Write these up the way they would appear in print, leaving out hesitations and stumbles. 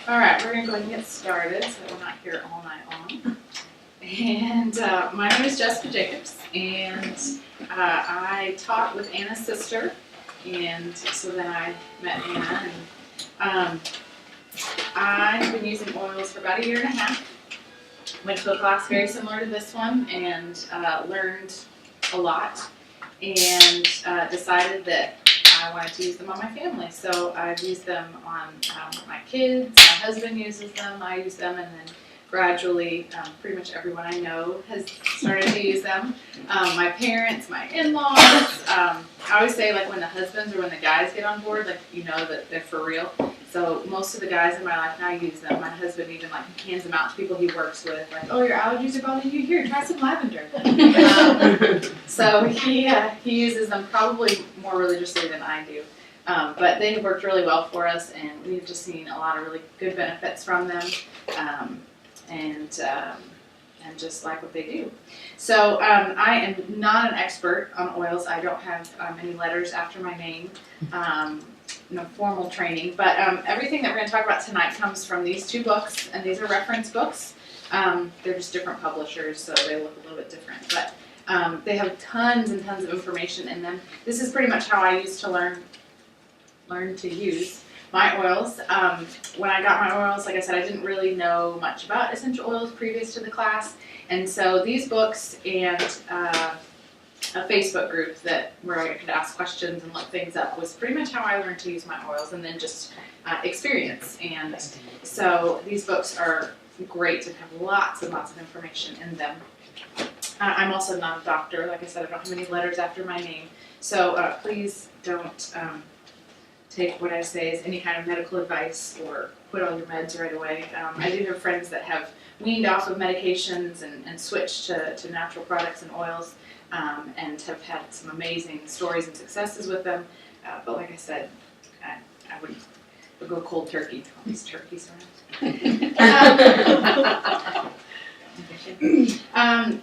All right, we're going to go ahead and get started so that we're not here all night long. And my name is Jessica Jacobs, and I taught with Anna's sister, and so then I met Anna, and I've been using oils for about 1.5 years. Went to a class very similar to this one and learned a lot, and decided that I wanted to use them on my family. So I've used them on my kids, my husband uses them, I use them, and then gradually pretty much everyone I know has started to use them. My parents, my in-laws, I always say like when the husbands or when the guys get on board, like you know that they're for real. So most of the guys in my life now use them. My husband even like hands them out to people he works with, like, oh, your allergies are bothering you, here, try some lavender. So he uses them probably more religiously than I do. But they have worked really well for us, and we've just seen a lot of really good benefits from them, and just like what they do. So I am not an expert on oils. I don't have any letters after my name. No formal training, but everything that we're going to talk about tonight comes from these two books, and these are reference books. They're just different publishers, so they look a little bit different, but they have tons and tons of information in them. This is pretty much how I used to learn to use my oils. When I got my oils, like I said, I didn't really know much about essential oils previous to the class, and so these books and a Facebook group where I could ask questions and look things up was pretty much how I learned to use my oils, and then just experience. And so these books are great and have lots and lots of information in them. I'm also not a doctor. Like I said, I don't have any letters after my name. So please don't take what I say as any kind of medical advice or quit all your meds right away. I do have friends that have weaned off of medications and switched to natural products and oils. And have had some amazing stories and successes with them. But like I said, I would go cold turkey to all these turkeys around.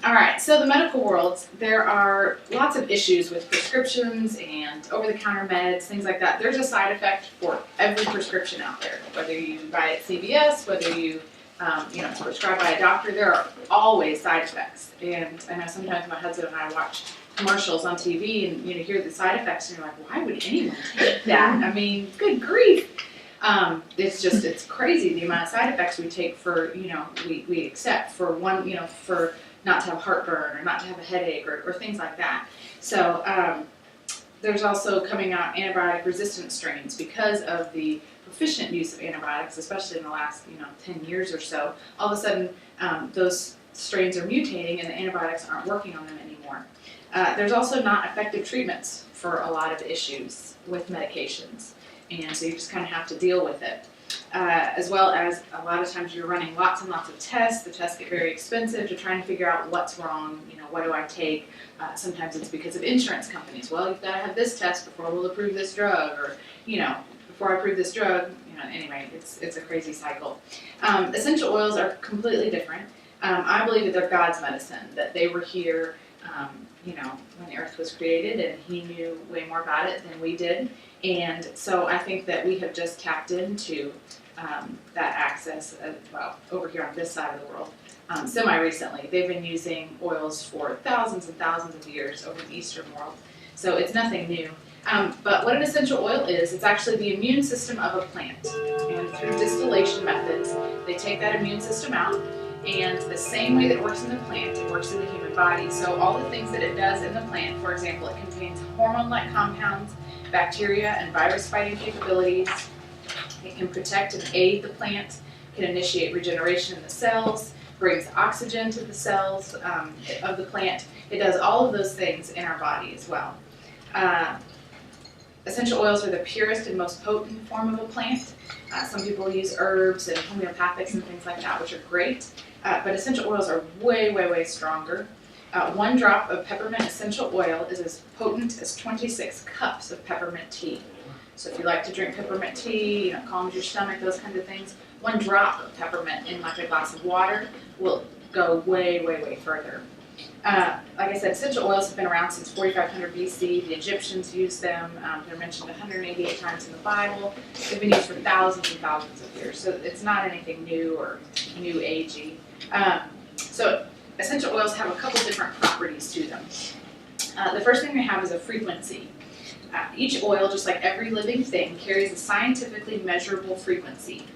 All right, so the medical world, there are lots of issues with prescriptions and over-the-counter meds, things like that. There's a side effect for every prescription out there, whether you buy it at CVS, whether you it's prescribed by a doctor. There are always side effects, and I know sometimes my husband and I watch commercials on TV, and you hear the side effects, and you're like, why would anyone take that? I mean, good grief! It's crazy the amount of side effects we take for we accept for one for not to have heartburn or not to have a headache or things like that. So there's also coming out antibiotic resistant strains because of the proficient use of antibiotics, especially in the last 10 years or so. All of a sudden, those strains are mutating and the antibiotics aren't working on them anymore. There's also not effective treatments for a lot of issues with medications, and so you just kind of have to deal with it. As well as a lot of times you're running lots and lots of tests. The tests get very expensive to try and figure out what's wrong, what do I take. Sometimes it's because of insurance companies. Well, you've got to have this test before we'll approve this drug, or before I approve this drug, anyway, it's a crazy cycle. Essential oils are completely different. I believe that they're God's medicine, that they were here, when the earth was created, and He knew way more about it than we did. And so I think that we have just tapped into that access, over here on this side of the world, semi-recently. They've been using oils for thousands and thousands of years over the Eastern world, so it's nothing new. But what an essential oil is, it's actually the immune system of a plant. And through distillation methods, they take that immune system out, and the same way that it works in the plant, it works in the human body. So all the things that it does in the plant, for example, it contains hormone-like compounds, bacteria and virus-fighting capabilities. It can protect and aid the plant, can initiate regeneration in the cells, brings oxygen to the cells of the plant. It does all of those things in our body as well. Essential oils are the purest and most potent form of a plant. Some people use herbs and homeopathics and things like that, which are great. But essential oils are way, way, way stronger. 1 drop of peppermint essential oil is as potent as 26 cups of peppermint tea. So if you like to drink peppermint tea, calms your stomach, those kinds of things, 1 drop of peppermint in like a glass of water will go way, way, way further. Like I said, essential oils have been around since 4500 BC. The Egyptians used them. They're mentioned 188 times in the Bible. They've been used for thousands and thousands of years. so it's not anything new or new agey. So essential oils have a couple different properties to them. The first thing they have is a frequency. Each oil, just like every living thing, carries a scientifically measurable frequency.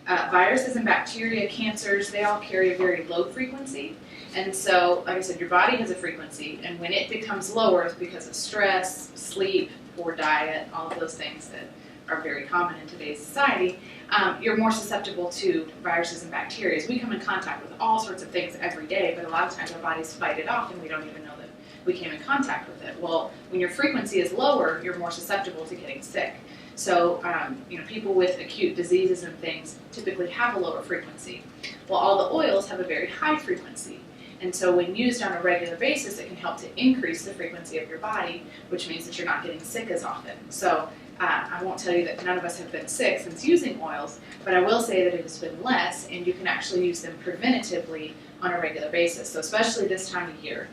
Viruses and bacteria, cancers, they all carry a very low frequency. And so, like I said, your body has a frequency, and when it becomes lower, it's because of stress, sleep, poor diet, all of those things that are very common in today's society. You're more susceptible to viruses and bacteria. We come in contact with all sorts of things every day, but a lot of times our bodies fight it off, and we don't even know that we came in contact with it. Well, when your frequency is lower, you're more susceptible to getting sick. So, people with acute diseases and things typically have a lower frequency. Well, all the oils have a very high frequency. And so when used on a regular basis, it can help to increase the frequency of your body, which means that you're not getting sick as often. So I won't tell you that none of us have been sick since using oils, but I will say that it has been less, and you can actually use them preventatively on a regular basis. So especially this time of year,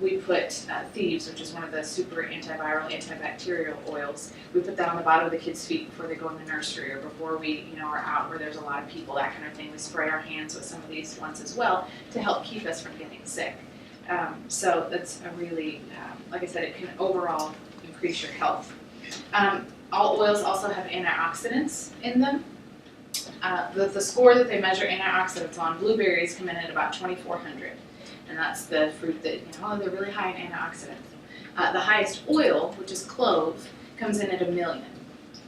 we put Thieves, which is one of the super antiviral, antibacterial oils, we put that on the bottom of the kids' feet before they go in the nursery or before we are out where there's a lot of people, that kind of thing. We spray our hands with some of these ones as well to help keep us from getting sick. So that's a really, like I said, it can overall increase your health. All oils also have antioxidants in them. The score that they measure antioxidants on, blueberries come in at about 2,400. And that's the fruit that, they're really high in antioxidants. The highest oil, which is clove, comes in at 1,000,000,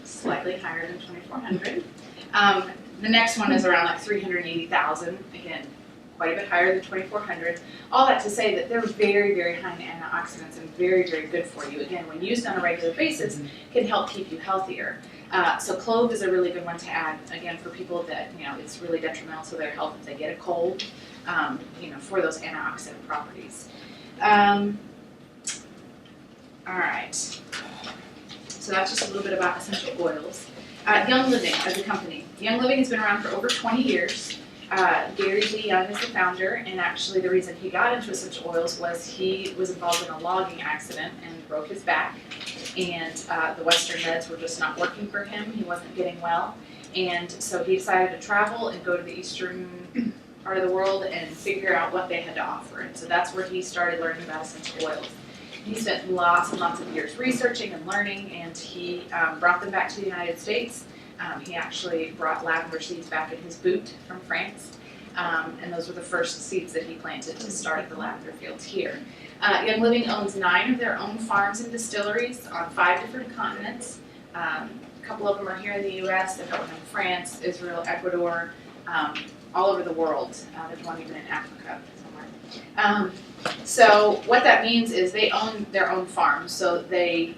slightly higher than 2,400. The next one is around like 380,000, again, quite a bit higher than 2,400. All that to say that they're very, very high in antioxidants and very, very good for you. Again, when used on a regular basis, can help keep you healthier. So clove is a really good one to add, again, for people that, it's really detrimental to their health if they get a cold, for those antioxidant properties. All right. So that's just a little bit about essential oils. Young Living as a company. Young Living has been around for over 20 years. Gary Lee Young is the founder, and actually the reason he got into essential oils was he was involved in a logging accident and broke his back, and the Western meds were just not working for him. He wasn't getting well, and so he decided to travel and go to the eastern part of the world and figure out what they had to offer, and so that's where he started learning about essential oils. He spent lots and lots of years researching and learning, and he brought them back to the United States. He actually brought lavender seeds back in his boot from France, and those were the first seeds that he planted to start the lavender fields here. Young Living owns 9 of their own farms and distilleries on 5 different continents. A couple of them are here in the U.S., they've got one in France, Israel, Ecuador, all over the world. There's one even in Africa somewhere. So what that means is they own their own farms, so they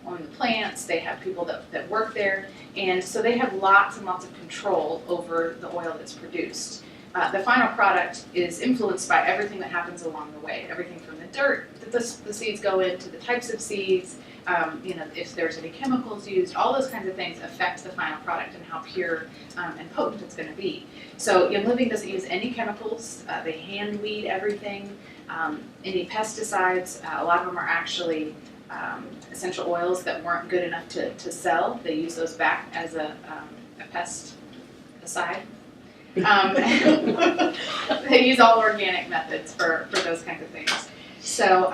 own the plants, they have people that work there, and so they have lots and lots of control over the oil that's produced. The final product is influenced by everything that happens along the way, everything from the dirt that the seeds go in to the types of seeds, if there's any chemicals used, all those kinds of things affect the final product and how pure and potent it's going to be. So Young Living doesn't use any chemicals, they hand weed everything, any pesticides, a lot of them are actually essential oils that weren't good enough to sell. They use those back as a pesticide. They use all organic methods for those kinds of things. So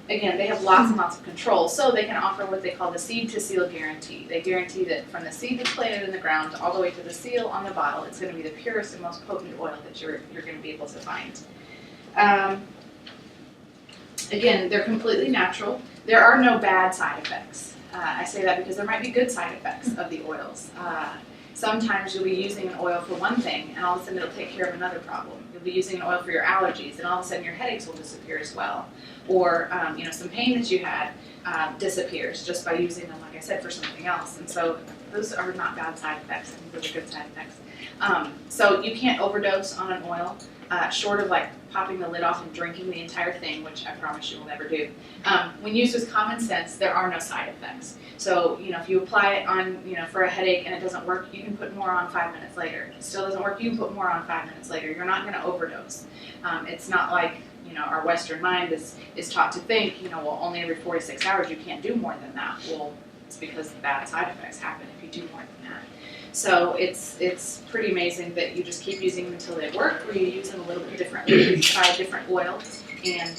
again, they have lots and lots of control, so they can offer what they call the seed to seal guarantee. They guarantee that from the seed that's planted in the ground all the way to the seal on the bottle, it's going to be the purest and most potent oil that you're going to be able to find. Again, they're completely natural. There are no bad side effects. I say that because there might be good side effects of the oils. Sometimes you'll be using an oil for one thing, and all of a sudden it'll take care of another problem. You'll be using an oil for your allergies, and all of a sudden your headaches will disappear as well. Or some pain that you had disappears just by using them, like I said, for something else. And so those are not bad side effects. I think those are good side effects. So you can't overdose on an oil, short of like popping the lid off and drinking the entire thing, which I promise you will never do. When used with common sense, there are no side effects. So, if you apply it on, for a headache and it doesn't work, you can put more on 5 minutes later. If it still doesn't work, you can put more on 5 minutes later. You're not going to overdose. It's not like, our Western mind is taught to think, well, only every 46 hours you can't do more than that. Well, it's because the bad side effects happen if you do more than that. So it's pretty amazing that you just keep using them until they work, or you use them a little bit differently. You try different oils, and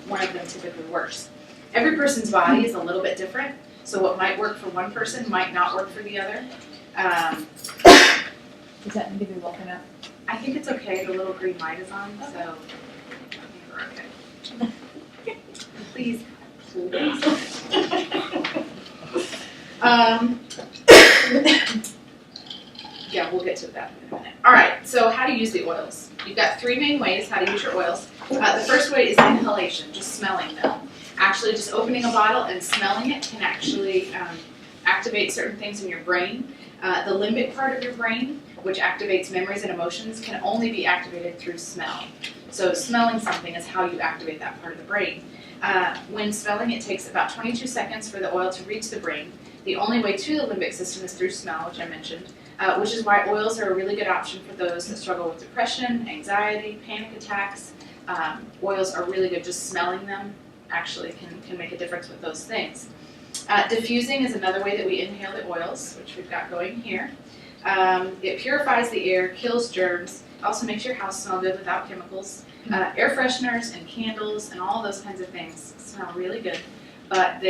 one of them typically works. Every person's body is a little bit different, so what might work for one person might not work for the other. Does that need to be woken up? I think it's okay. The little green light is on, so I think we're okay. Please, yeah, we'll get to that in a minute. All right, so how to use the oils. You've got three main ways how to use your oils. The first way is inhalation, just smelling them. Actually, just opening a bottle and smelling it can actually activate certain things in your brain. The limbic part of your brain, which activates memories and emotions, can only be activated through smell. So smelling something is how you activate that part of the brain. When smelling, it takes about 22 seconds for the oil to reach the brain. The only way to the limbic system is through smell, which I mentioned, which is why oils are a really good option for those that struggle with depression, anxiety, panic attacks. Oils are really good. Just smelling them actually can make a difference with those things. Diffusing is another way that we inhale the oils, which we've got going here. It purifies the air, kills germs, also makes your house smell good without chemicals. Air fresheners and candles and all those kinds of things smell really good, but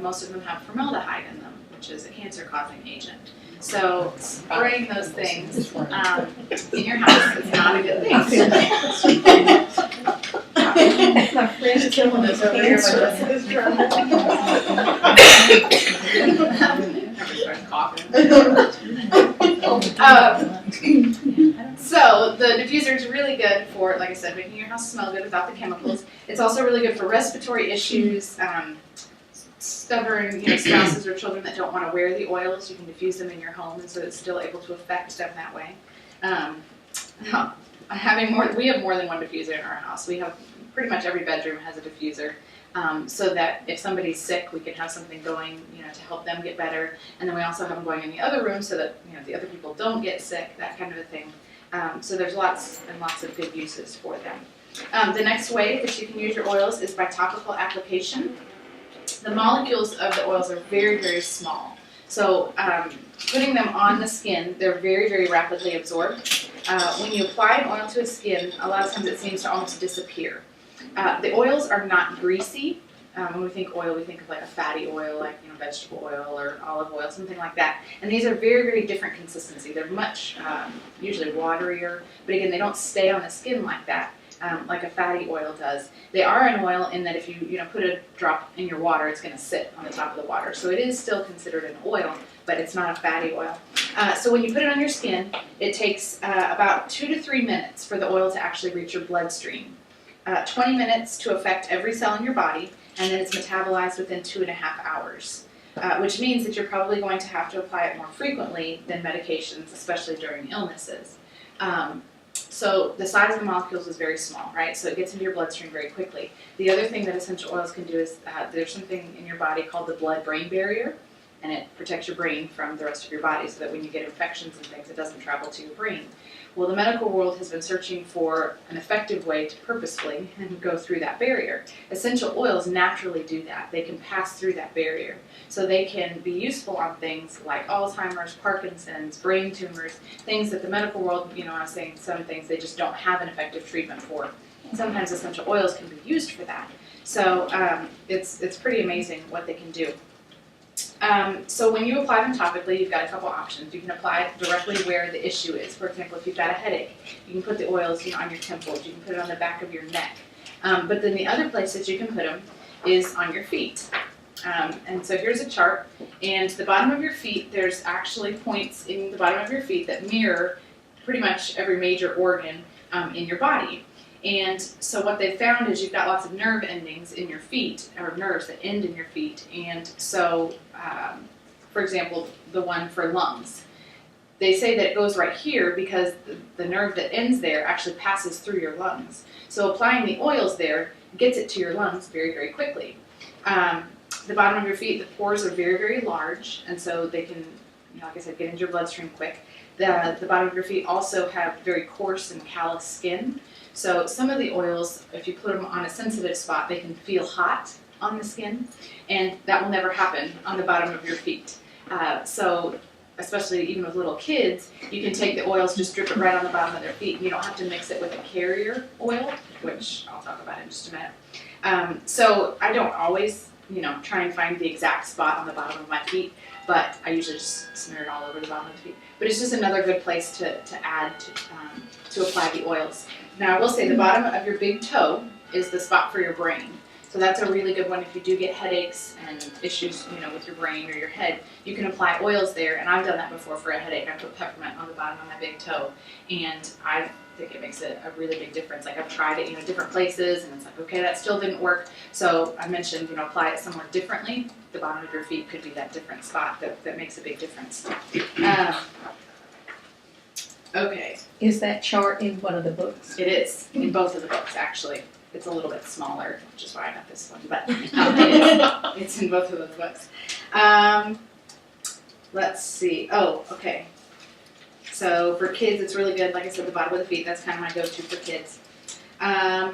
most of them have formaldehyde in them, which is a cancer-causing agent. So spraying those things in your house is not a good thing. My friend is killing us over here. So the diffuser is really good for, like I said, making your house smell good without the chemicals. It's also really good for respiratory issues, stubborn spouses or children that don't want to wear the oils. You can diffuse them in your home, and so it's still able to affect them that way. We have more than one diffuser in our house. We have pretty much every bedroom has a diffuser, so that if somebody's sick, we can have something going, to help them get better. And then we also have them going in the other room so that the other people don't get sick, that kind of a thing. So there's lots and lots of good uses for them. The next way that you can use your oils is by topical application. The molecules of the oils are very, very small. So putting them on the skin, they're very, very rapidly absorbed. When you apply an oil to a skin, a lot of times it seems to almost disappear. The oils are not greasy. When we think oil, we think of like a fatty oil, like vegetable oil or olive oil, something like that. And these are very, very different consistency. They're much, usually waterier, but again, they don't stay on the skin like that, like a fatty oil does. They are an oil in that if you put a drop in your water, it's going to sit on the top of the water. So it is still considered an oil, but it's not a fatty oil. So when you put it on your skin, it takes about 2 to 3 minutes for the oil to actually reach your bloodstream. 20 minutes to affect every cell in your body, and then it's metabolized within 2.5 hours, which means that you're probably going to have to apply it more frequently than medications, especially during illnesses. So the size of the molecules is very small, right? So it gets into your bloodstream very quickly. The other thing that essential oils can do is there's something in your body called the blood-brain barrier, and it protects your brain from the rest of your body so that when you get infections and things, it doesn't travel to your brain. Well, the medical world has been searching for an effective way to purposefully go through that barrier. Essential oils naturally do that. They can pass through that barrier. So they can be useful on things like Alzheimer's, Parkinson's, brain tumors, things that the medical world, I was saying some things they just don't have an effective treatment for. Sometimes essential oils can be used for that. So it's pretty amazing what they can do. So when you apply them topically, you've got a couple options. You can apply it directly where the issue is. For example, if you've got a headache, you can put the oils on your temples. You can put it on the back of your neck. But then the other place that you can put them is on your feet. And so here's a chart. And the bottom of your feet, there's actually points in the bottom of your feet that mirror pretty much every major organ in your body. And so what they found is you've got lots of nerve endings in your feet, or nerves that end in your feet. And so, for example, the one for lungs, they say that it goes right here because the nerve that ends there actually passes through your lungs. So applying the oils there gets it to your lungs very, very quickly. The bottom of your feet, the pores are very, very large, and so they can, like I said, get into your bloodstream quick. The bottom of your feet also have very coarse and callous skin. So some of the oils, if you put them on a sensitive spot, they can feel hot on the skin, and that will never happen on the bottom of your feet. So especially even with little kids, you can take the oils, just drip it right on the bottom of their feet. You don't have to mix it with a carrier oil, which I'll talk about in just a minute. So I don't always, try and find the exact spot on the bottom of my feet, but I usually just smear it all over the bottom of the feet. But it's just another good place to add, to apply the oils. Now I will say the bottom of your big toe is the spot for your brain. So that's a really good one if you do get headaches and issues, with your brain or your head. You can apply oils there, and I've done that before for a headache. I put peppermint on the bottom of my big toe, and I think it makes a really big difference. Like I've tried it, different places, and it's like, okay, that still didn't work. So I mentioned, apply it somewhere differently. The bottom of your feet could be that different spot that makes a big difference. Okay. Is that chart in one of the books? It is, in both of the books, actually. It's a little bit smaller, which is why I got this one, but it's in both of those books. Let's see. Oh, okay. So for kids, it's really good. Like I said, the bottom of the feet, that's kind of my go-to for kids. All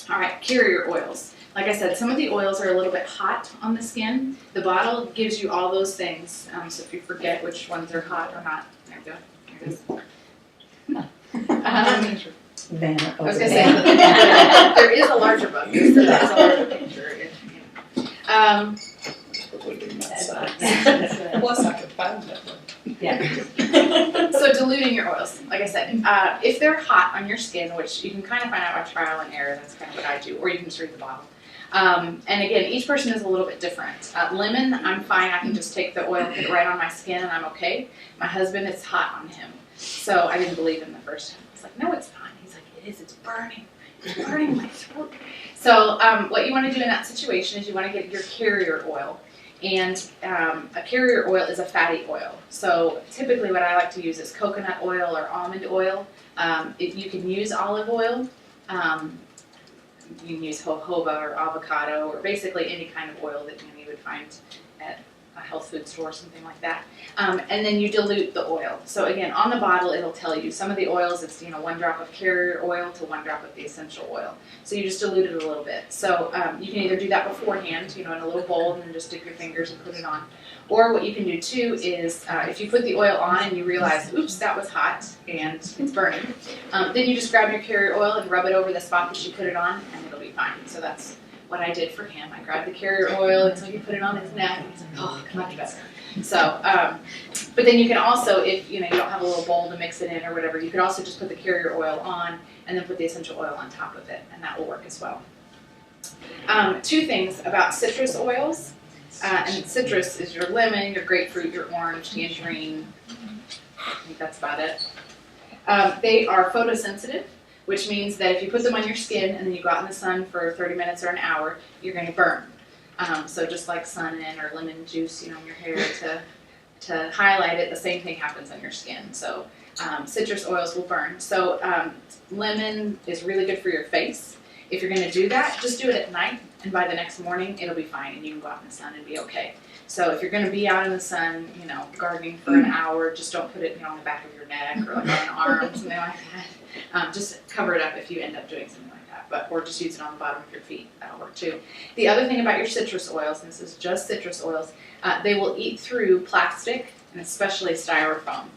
right, carrier oils. Like I said, some of the oils are a little bit hot on the skin. The bottle gives you all those things. So if you forget which ones are hot or not, there you go. There it is. Vanna I was over gonna there. say, there is a larger book. There's a larger picture. Plus I could find that one. Yeah. So diluting your oils, like I said, if they're hot on your skin, which you can kind of find out by trial and error, that's kind of what I do, or you can just read the bottle. And again, each person is a little bit different. Lemon, I'm fine. I can just take the oil, put it right on my skin, and I'm okay. My husband, it's hot on him. So I didn't believe him the first time. I was like, no, it's not. He's like, it is. It's burning. It's burning my throat. So what you want to do in that situation is you want to get your carrier oil. And a carrier oil is a fatty oil. So typically what I like to use is coconut oil or almond oil. If you can use olive oil, you can use jojoba or avocado or basically any kind of oil that you would find at a health food store or something like that. And then you dilute the oil. So again, on the bottle it'll tell you some of the oils, it's 1 drop of carrier oil to 1 drop of the essential oil. So you just dilute it a little bit. So you can either do that beforehand, in a little bowl, and then just stick your fingers and put it on. Or what you can do too is if you put the oil on and you realize, oops, that was hot and it's burning, then you just grab your carrier oil and rub it over the spot that you put it on, and it'll be fine. So that's what I did for him. I grabbed the carrier oil until he put it on his neck, and he's like, oh, much better. So, but then you can also, if you don't have a little bowl to mix it in or whatever, you could also just put the carrier oil on and then put the essential oil on top of it, and that will work as well. 2 things about citrus oils. And citrus is your lemon, your grapefruit, your orange, tangerine. I think that's about it. They are photosensitive, which means that if you put them on your skin and then you go out in the sun for 30 minutes or an hour, you're going to burn. So just like sun in or lemon juice, in your hair to highlight it, the same thing happens on your skin. So citrus oils will burn. So lemon is really good for your face. If you're going to do that, just do it at night, and by the next morning, it'll be fine, and you can go out in the sun and be okay. So if you're going to be out in the sun, gardening for an hour, just don't put it, on the back of your neck or like on an arm, something like that. Just cover it up if you end up doing something like that, or just use it on the bottom of your feet. That'll work too. The other thing about your citrus oils, and this is just citrus oils, they will eat through plastic, and especially styrofoam.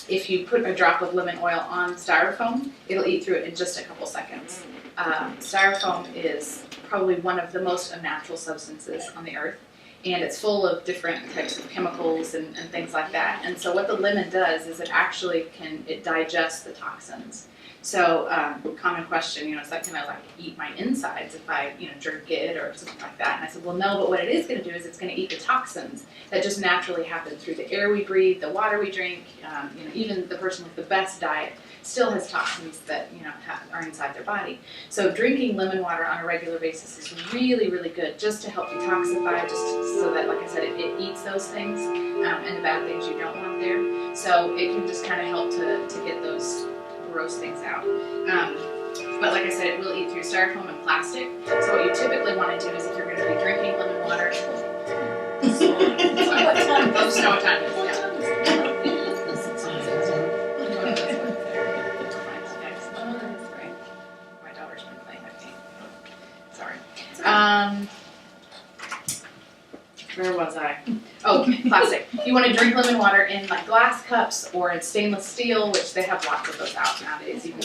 If you put a drop of lemon oil on styrofoam, it'll eat through it in just a couple seconds. Styrofoam is probably one of the most unnatural substances on the earth, and it's full of different types of chemicals and things like that. And so what the lemon does is it actually it digests the toxins. So common question, it's like, can I eat my insides if I drink it or something like that? And I said, well, no, but what it is going to do is it's going to eat the toxins that just naturally happen through the air we breathe, the water we drink. Even the person with the best diet still has toxins that are inside their body. So drinking lemon water on a regular basis is really, really good, just to help detoxify, just so that, like I said, it eats those things and the bad things you don't want there. So it can just kind of help to get those gross things out. But like I said, it will eat through styrofoam and plastic. So what you typically want to do is if you're going to be drinking lemon water, let know what time it is. My daughter's been playing that game. Sorry. Where was I? Oh, plastic. you want to drink lemon water in like glass cups or in stainless steel, which they have lots of those out nowadays. Even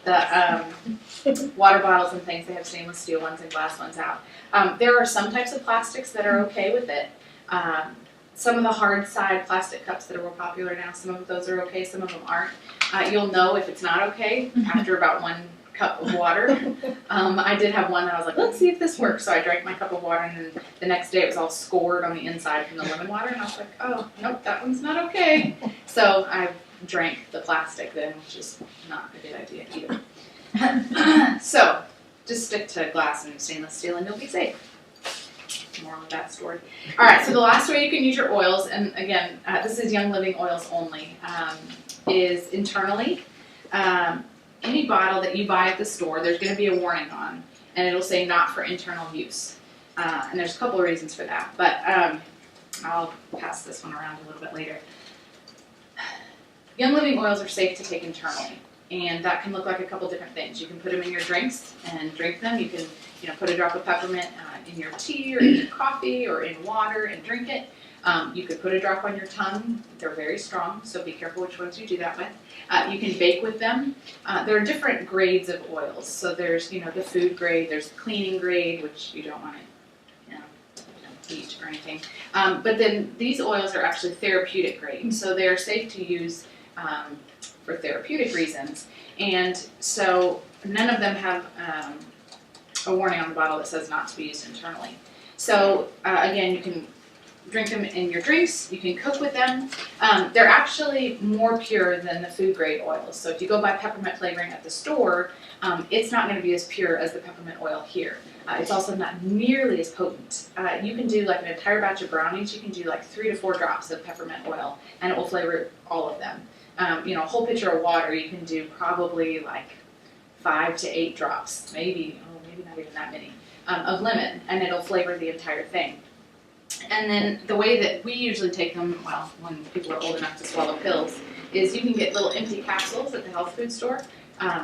the water bottles and things, they have stainless steel ones and glass ones out. There are some types of plastics that are okay with it. Some of the hard side plastic cups that are more popular now, some of those are okay, some of them aren't. You'll know if it's not okay after about 1 cup of water. I did have one that I was like, let's see if this works. So I drank my cup of water, and then the next day it was all scored on the inside from the lemon water, and I was like, oh, nope, that one's not okay. So I drank the plastic then, which is not a good idea either. So just stick to glass and stainless steel and you'll be safe. Moral of that story. All right, so the last way you can use your oils, and again, this is Young Living oils only, is internally. Any bottle that you buy at the store, there's going to be a warning on, and it'll say not for internal use. And there's a couple of reasons for that, but I'll pass this one around a little bit later. Young Living oils are safe to take internally, and that can look like a couple different things. You can put them in your drinks and drink them. You can, put a drop of peppermint in your tea or in your coffee or in water and drink it. You could put a drop on your tongue. They're very strong, so be careful which ones you do that with. You can bake with them. There are different grades of oils. So there's, the food grade, there's the cleaning grade, which you don't want to, eat or anything. But then these oils are actually therapeutic grade, so they're safe to use for therapeutic reasons. And so none of them have a warning on the bottle that says not to be used internally. So again, you can drink them in your drinks, you can cook with them. They're actually more pure than the food grade oils. So if you go buy peppermint flavoring at the store, it's not going to be as pure as the peppermint oil here. It's also not nearly as potent. You can do like an entire batch of brownies, you can do like 3 to 4 drops of peppermint oil and it will flavor all of them. A whole pitcher of water, you can do probably like 5 to 8 drops, maybe not even that many, of lemon, and it'll flavor the entire thing. And then the way that we usually take them, well, when people are old enough to swallow pills, is you can get little empty capsules at the health food store.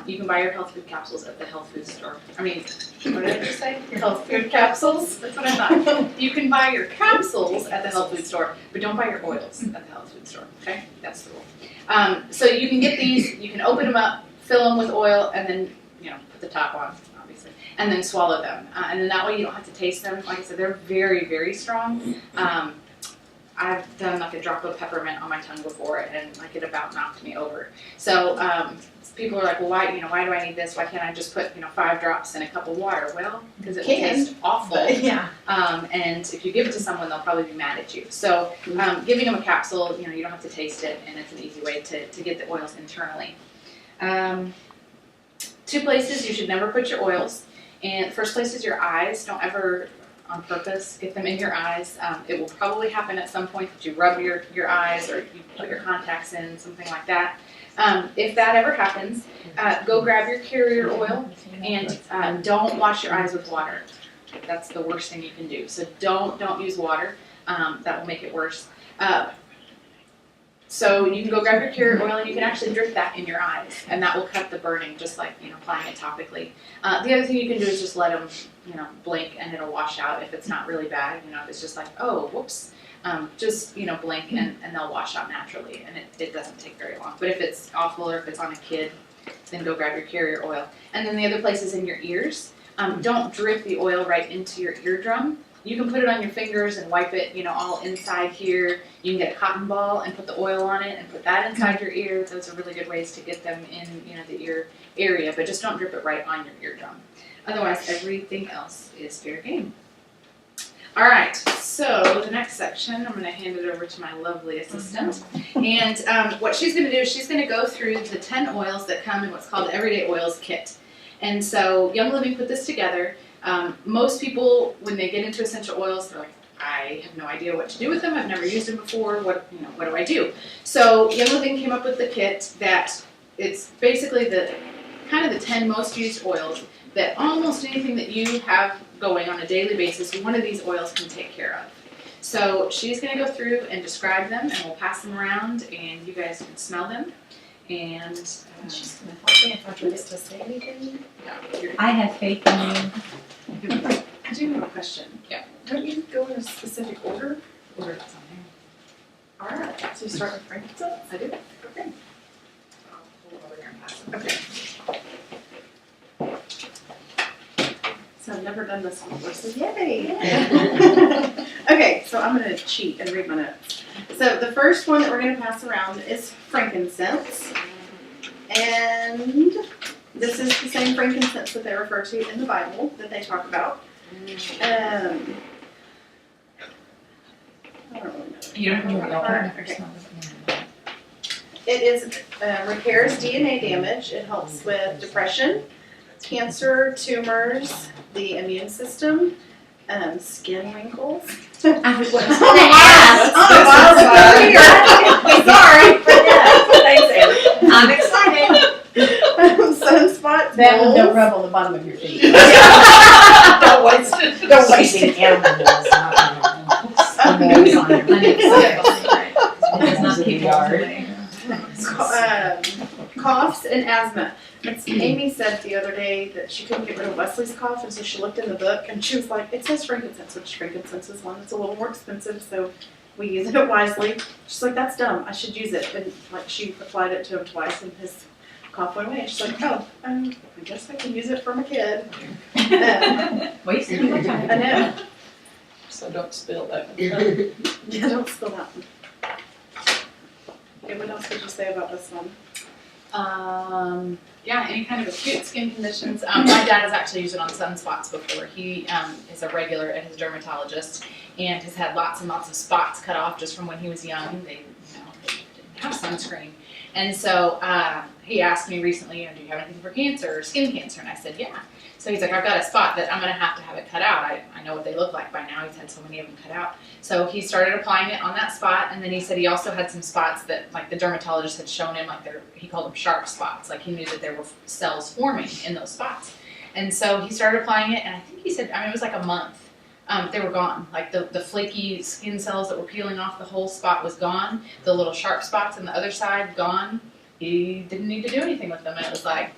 You can buy your health food capsules at the health food store. I mean, what did I just say? Health food capsules? That's what I thought. You can buy your capsules at the health food store, but don't buy your oils at the health food store, okay? That's the rule. So you can get these, you can open them up, fill them with oil, and then, put the top on, obviously, and then swallow them. And then that way you don't have to taste them. Like I said, they're very, very strong. I've done like a drop of peppermint on my tongue before, and like it about knocked me over. So people are like, well, why do I need this? Why can't I just put 5 drops in a cup of water? Well, because it will taste awful. Yeah. And if you give it to someone, they'll probably be mad at you. So giving them a capsule, you don't have to taste it, and it's an easy way to get the oils internally. 2 places you should never put your oils. And the first place is your eyes. Don't ever, on purpose, get them in your eyes. It will probably happen at some point that you rub your eyes or you put your contacts in, something like that. If that ever happens, go grab your carrier oil and don't wash your eyes with water. That's the worst thing you can do. So don't use water. That will make it worse. So you can go grab your carrier oil and you can actually drip that in your eyes, and that will cut the burning, just like applying it topically. The other thing you can do is just let them blink and it'll wash out if it's not really bad. If it's just like, oh, whoops, just blink and they'll wash out naturally, and it doesn't take very long. But if it's awful or if it's on a kid, then go grab your carrier oil. And then the other place is in your ears. Don't drip the oil right into your eardrum. You can put it on your fingers and wipe it, all inside here. You can get a cotton ball and put the oil on it and put that inside your ear. Those are really good ways to get them in, the ear area, but just don't drip it right on your eardrum. Otherwise, everything else is fair game. All right, so the next section, I'm going to hand it over to my lovely assistant. And what she's going to do is she's going to go through the 10 oils that come in what's called the Everyday Oils Kit. And so Young Living put this together. Most people, when they get into essential oils, they're like, I have no idea what to do with them. I've never used them before. What do I do? So Young Living came up with the kit that it's basically the 10 most used oils that almost anything that you have going on a daily basis, one of these oils can take care of. So she's going to go through and describe them, and we'll pass them around, and you guys can smell them. And She's gonna help me if I forget to say anything. I have faith in you. I do have a question. Yeah. Don't you go in a specific order? Order something. All right, so you start with frankincense? I do. Okay. I'll pull over here and pass it. Okay. So I've never done this before, so yay! Okay, so I'm gonna cheat and read my notes. So the first one that we're gonna pass around is frankincense. And this is the same frankincense that they refer to in the Bible that they talk about. I don't really know. You don't have to Okay. It is repairs DNA damage. It helps with depression, cancer, tumors, the immune system, skin wrinkles. I was gonna ask. Sorry. Thanks, Ann. I'm excited. Sunspots, That one don't moles. rub on the bottom of your feet. Don't waste it. Don't waste Using it. animal moles, not moles on your It does not keep walls away. Coughs and asthma. Amy said the other day that she couldn't get rid of Wesley's cough, and so she looked in the book and she was like, it says frankincense, which frankincense is one that's a little more expensive, so we use it wisely. She's like, that's dumb, I should use it. And like she applied it to him twice and his cough went away. She's like, oh, I guess I can use it for my kid. Wasted your time. I know. So don't spill that one. Yeah, don't spill that one. Okay, what else would you say about this one? Yeah, any kind of acute skin conditions. My dad has actually used it on sunspots before. He is a regular at his dermatologist and has had lots and lots of spots cut off just from when he was young. They didn't have sunscreen. And so he asked me recently, do you have anything for cancer or skin cancer? And I said, yeah. So he's like, I've got a spot that I'm going to have it cut out. I know what they look like by now. He's had so many of them cut out. So he started applying it on that spot, and then he said he also had some spots that, like, the dermatologist had shown him, like, he called them sharp spots. Like, he knew that there were cells forming in those spots. And so he started applying it, and I think he said, it was like a month. They were gone. Like, the flaky skin cells that were peeling off the whole spot was gone. The little sharp spots on the other side, gone. He didn't need to do anything with them. And it was like,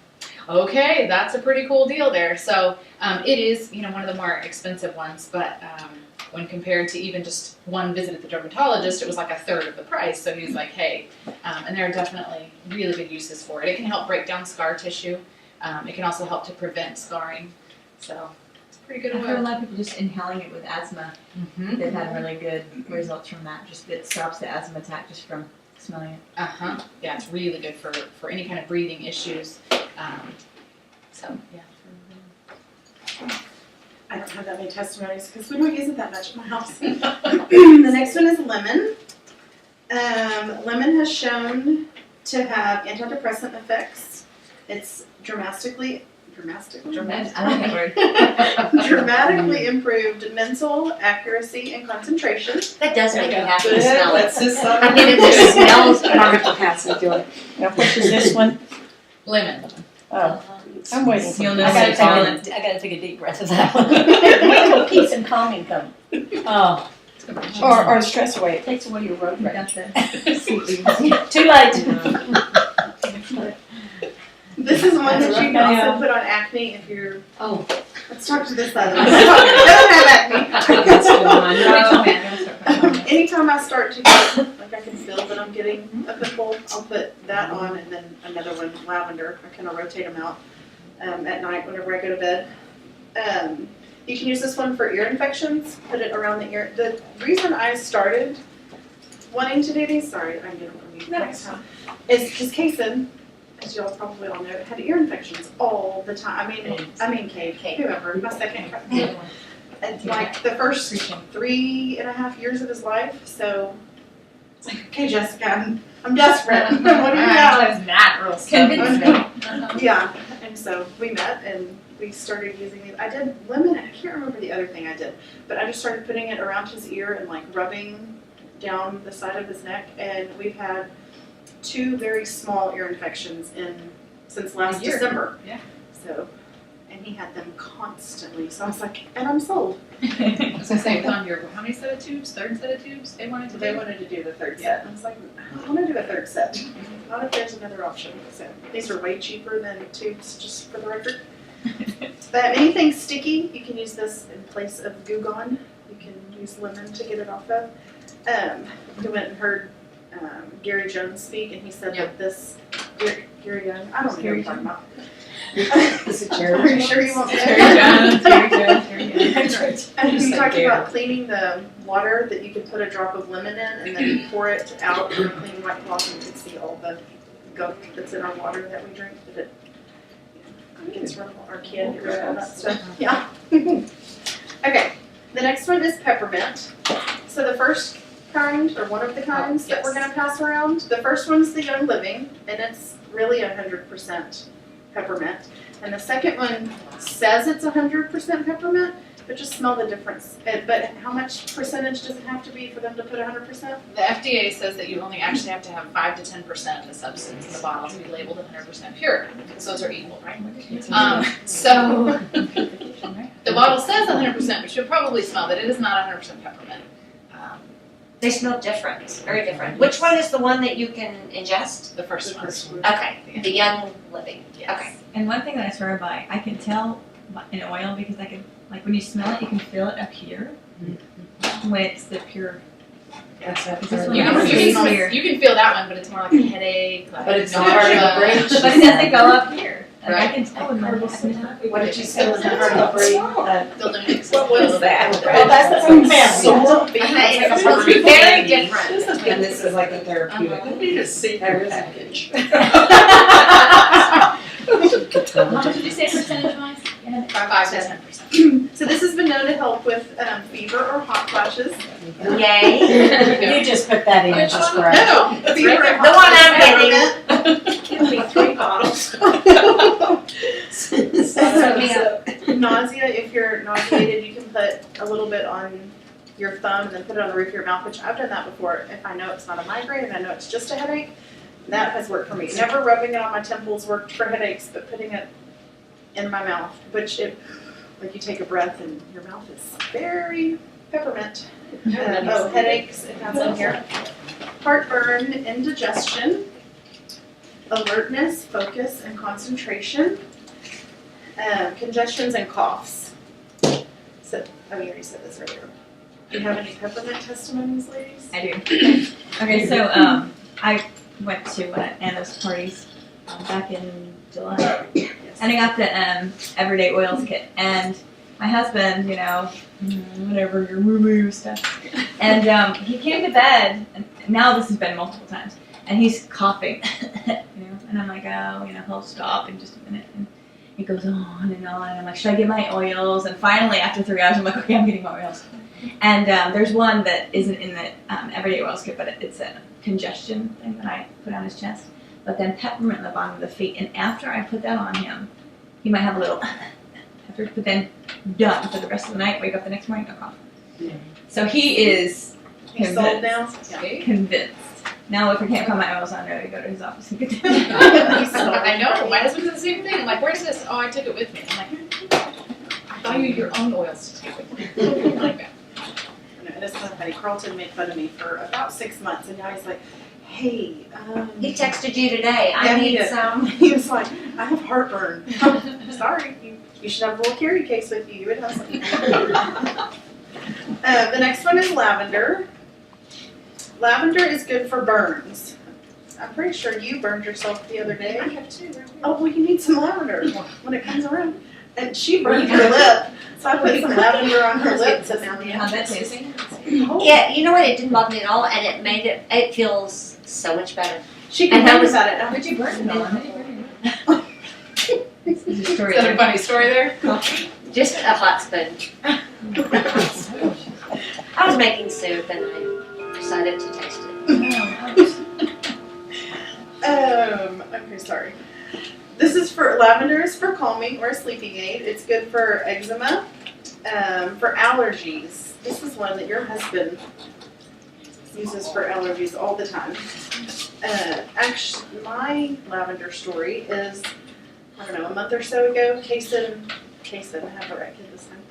okay, that's a pretty cool deal there. So it is, one of the more expensive ones, but when compared to even just one visit at the dermatologist, it was like a third of the price. So he was like, hey, and there are definitely really good uses for it. It can help break down scar tissue. It can also help to prevent scarring. So it's a pretty good I've heard a oil. lot of people just inhaling it with asthma. They've had really good results from that. Just it stops the asthma attack just from smelling it. Yeah, it's really good for any kind of breathing issues. So yeah. I don't have that many testimonies because we don't use it that much at my house. The next one is lemon. Lemon has shown to have antidepressant effects. It's dramatically I like that word. dramatically improved mental accuracy and concentration. That does make me happy to smell it. That's this side. I mean, it just smells wonderful, Patsy, do it. Now, which is this one? Lemon. Oh, I'm waiting for You'll it. know I gotta it's take on. I gotta take a deep breath of that one. Wait till peace and calming come. Oh, Or stress away. It takes away your road You rage. got the Too late. This is one that you can Yeah. also put on acne if you're. oh. Let's talk to this side of us. Don't have acne. That's good one. Rachel, man, I'm gonna start putting it on. Anytime I start to get, like I can feel that I'm getting a pimple, I'll put that on and then another one, lavender. I kind of rotate them out at night whenever I go to bed. You can use this one for ear infections, put it around the ear. The reason I started wanting to do these, sorry, I can get them from you next time, is because Kason, as you all probably all know, had ear infections all the time. I mean Kate, whoever, my second cousin. It's like the first 3.5 years of his life, so it's like, okay, Jessica, I'm desperate. What do you got? Is that real stuff? Convince me. Yeah, and so we met and we started using these. I did lemon, I can't remember the other thing I did, but I just started putting it around his ear and like rubbing down the side of his neck, and we've had 2 very small ear infections since last year. December. Yeah. So, and he had them constantly, so I was like, and I'm sold. I was gonna say, on your, how many set of tubes? Third set of tubes they wanted to They do? wanted to do the third set. I was like, I want to do a third set. Not if there's another option. So these are way cheaper than tubes, just for the record. But anything sticky, you can use this in place of Goo Gone. You can use lemon to get it off of. We went and heard Gary Jones speak, and he said Yep. that this Gary Young, I don't know what you're talking about. Is it Jerry? Are you sure you want me to? And he talked about cleaning the water, that you could put a drop of lemon in and then pour it out in a clean white cloth, and you can see all the gunk that's in our water that we drink, that it gets rid of our kid, get rid of all that stuff. Yeah. Okay, the next one is peppermint. So the first kind, or one of the kinds that we're gonna pass around, the first one's the Young Living, and it's really 100% peppermint. And the second one says it's 100% peppermint, but just smell the difference. But how much percentage does it have to be for them to put 100%? The FDA says that you only actually have to have 5 to 10% of the substance in the bottle to be labeled 100% pure, because those are equal, right? So the bottle says 100%, but you'll probably smell that it is not 100% peppermint. They smell different, very different. Which one is the one that you can ingest? The first one. Okay, the Young Living. Yes. Okay. And one thing that I swear by, I can tell in oil because I can, like when you smell it, you can feel it up here when it's the pure. That's that This one You I can, can you, smell can, here. you can feel that one, but it's more like a headache. Like But it's nausea. not part of the brain. But it doesn't go up here. Like Right. I can tell when my What did you say was the part of the brain? The limbic What was that? Well, that's the food family. Salt. It's supposed to be very different. And this is like a therapeutic. I need a secret package. How much did you say percentage wise? 5 to 10%. So this has been known to help with fever or hot flashes. Yay. You just put that in Which just one? for us. No, it's Fever right there. and The one hot I'm flashes, getting. Give me 3 bottles. Nausea, if you're nauseated, you can put a little bit on your thumb and then put it on the roof of your mouth, which I've done that before. If I know it's not a migraine and I know it's just a headache, that has worked for me. Never rubbing it on my temples worked for headaches, but putting it in my mouth, which like you take a breath and your mouth is very peppermint. Headaches, it has in here. Heartburn, indigestion, alertness, focus, and concentration. Congestions and coughs. So, we already said this earlier. Do you have any peppermint testimonies, ladies? I do. Okay, so I went to one of Anna's parties back in July, and I got the Everyday Oils kit. And my husband, you know, whatever your woo-woo stuff, and he came to bed. And now this has been multiple times, and he's coughing, you know. And I'm like, oh, you know, he'll stop in just a minute. And it goes on and on. I'm like, should I get my oils? And finally, after 3 hours, I'm like, okay, I'm getting my oils. And there's one that isn't in the Everyday Oils kit, but it's a congestion thing that I put on his chest. But then peppermint on the bottom of the feet. And after I put that on him, he might have a little effort, but then done for the rest of the night. Wake up the next morning, no cough. Yeah. So he is You sold now? Yeah. convinced. Now, if I can't find my oils on, I go to his office and get them. I know, my husband does the same thing. I'm like, where's this? Oh, I took it with me. I'm like, I thought you had your own oils to take with you. Like that. And this is funny. Carlton made fun of me for about 6 months, and now he's like, hey, He texted you today. I Yeah, he need did. some. he was like, I have heartburn. Sorry, you should have a little carry case with you. You would have something. The next one is lavender. Lavender is good for burns. I'm pretty sure you burned yourself the other day. I have two. Oh, well, you need some lavender when it comes around. And she burned her lip, so I put some lavender on her lips and now How's that taste? Yeah, you know what? It didn't bother me at all, and it feels so much better. she And that complained was- about it. Where'd you burn it on? There's a story Is that a there. funny story there? Just a hot spoon. I was making soup and I decided to taste it. Okay, sorry. This is for, lavender is for calming or a sleeping aid. It's good for eczema, for allergies. This is one that your husband uses for allergies all the time. Actually, my lavender story is, I don't know, a month or so ago, Kason, I have the right kid this time,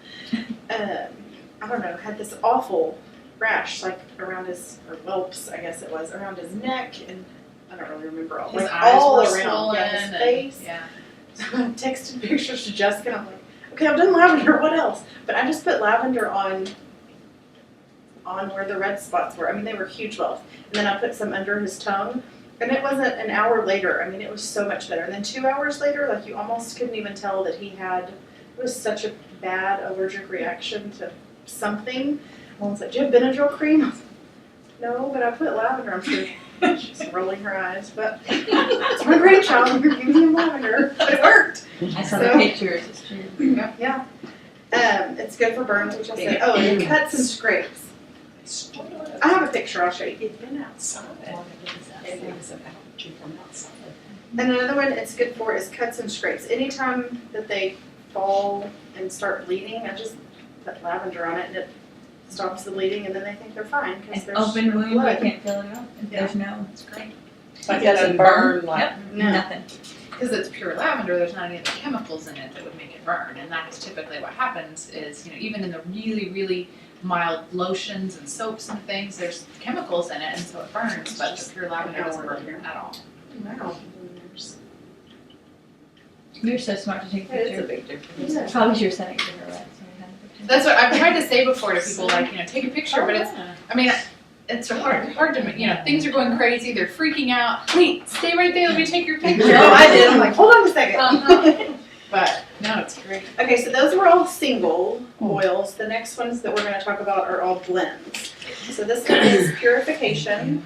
I don't know, had this awful rash, like around his, or whelps, I guess it was, around his neck, and I don't really remember all, His like eyes all were around, swollen. yeah, his and- face. Yeah. So I texted pictures to Jessica, and I'm like, okay, I've done lavender, what else? But I just put lavender on on where the red spots were. I mean, they were huge welts. And then I put some under his tongue. And it wasn't an hour later. I mean, it was so much better. And then 2 hours later, like you almost couldn't even tell that he had, it was such a bad allergic reaction to something. Mom was like, do you have Benadryl cream? I was like, no, but I put lavender. I'm sure she's rolling her eyes, but it's my grandchild. You're giving him lavender. But it worked. I saw So- the pictures, it's true. Yeah. It's good for burns, which I said. Oh, and cuts and scrapes. I have a picture I'll show you. It's been outside. It is an allergy from outside. And another one it's good for is cuts and scrapes. Anytime that they fall and start bleeding, I just put lavender on it and it stops the bleeding, and then they think they're fine because An there's open no wound, you blood. can't feel it at all. There's no, That's great. It doesn't burn like. Yep. No. nothing. Because it's pure lavender, there's not any other chemicals in it that would make it burn, and that's typically what happens is, even in the really, really mild lotions and soaps and things, there's chemicals in it, and so it burns, but the pure lavender doesn't burn at all. Wow. You're so smart to take a It is a picture. big difference. Yeah. Probably should have sent it to her, right? So I had a picture. That's what I've tried to say before to people, like, take a picture, but it's, it's hard to, things are going crazy, they're freaking out. Wait, stay right there, let me take your picture. No, I did. I'm like, hold on a second. But, no, it's great. Okay, so those were all single oils. The next ones that we're going to talk about are all blends. So this one is purification.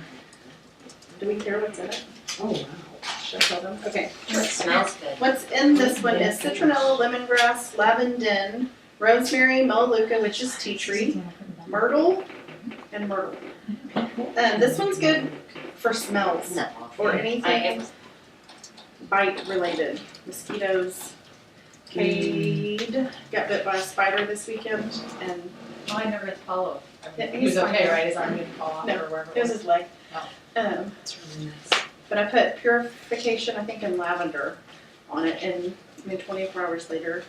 Do we care what's in it? Oh, wow. Should I tell them? Okay. It smells good. What's in this one is citronella, lemongrass, lavandin, rosemary, melaleuca, which is tea tree, myrtle, and myrtle. And this one's good for smells No. or I anything am, bite related. Mosquitoes. Cade got bit by a spider this weekend, and Oh, I never follow. Yeah, He was he's okay, fine. right? His arm didn't fall off No, or wherever it was his leg. Oh. That's really nice. But I put purification, I think, in lavender on it, and 24 hours later,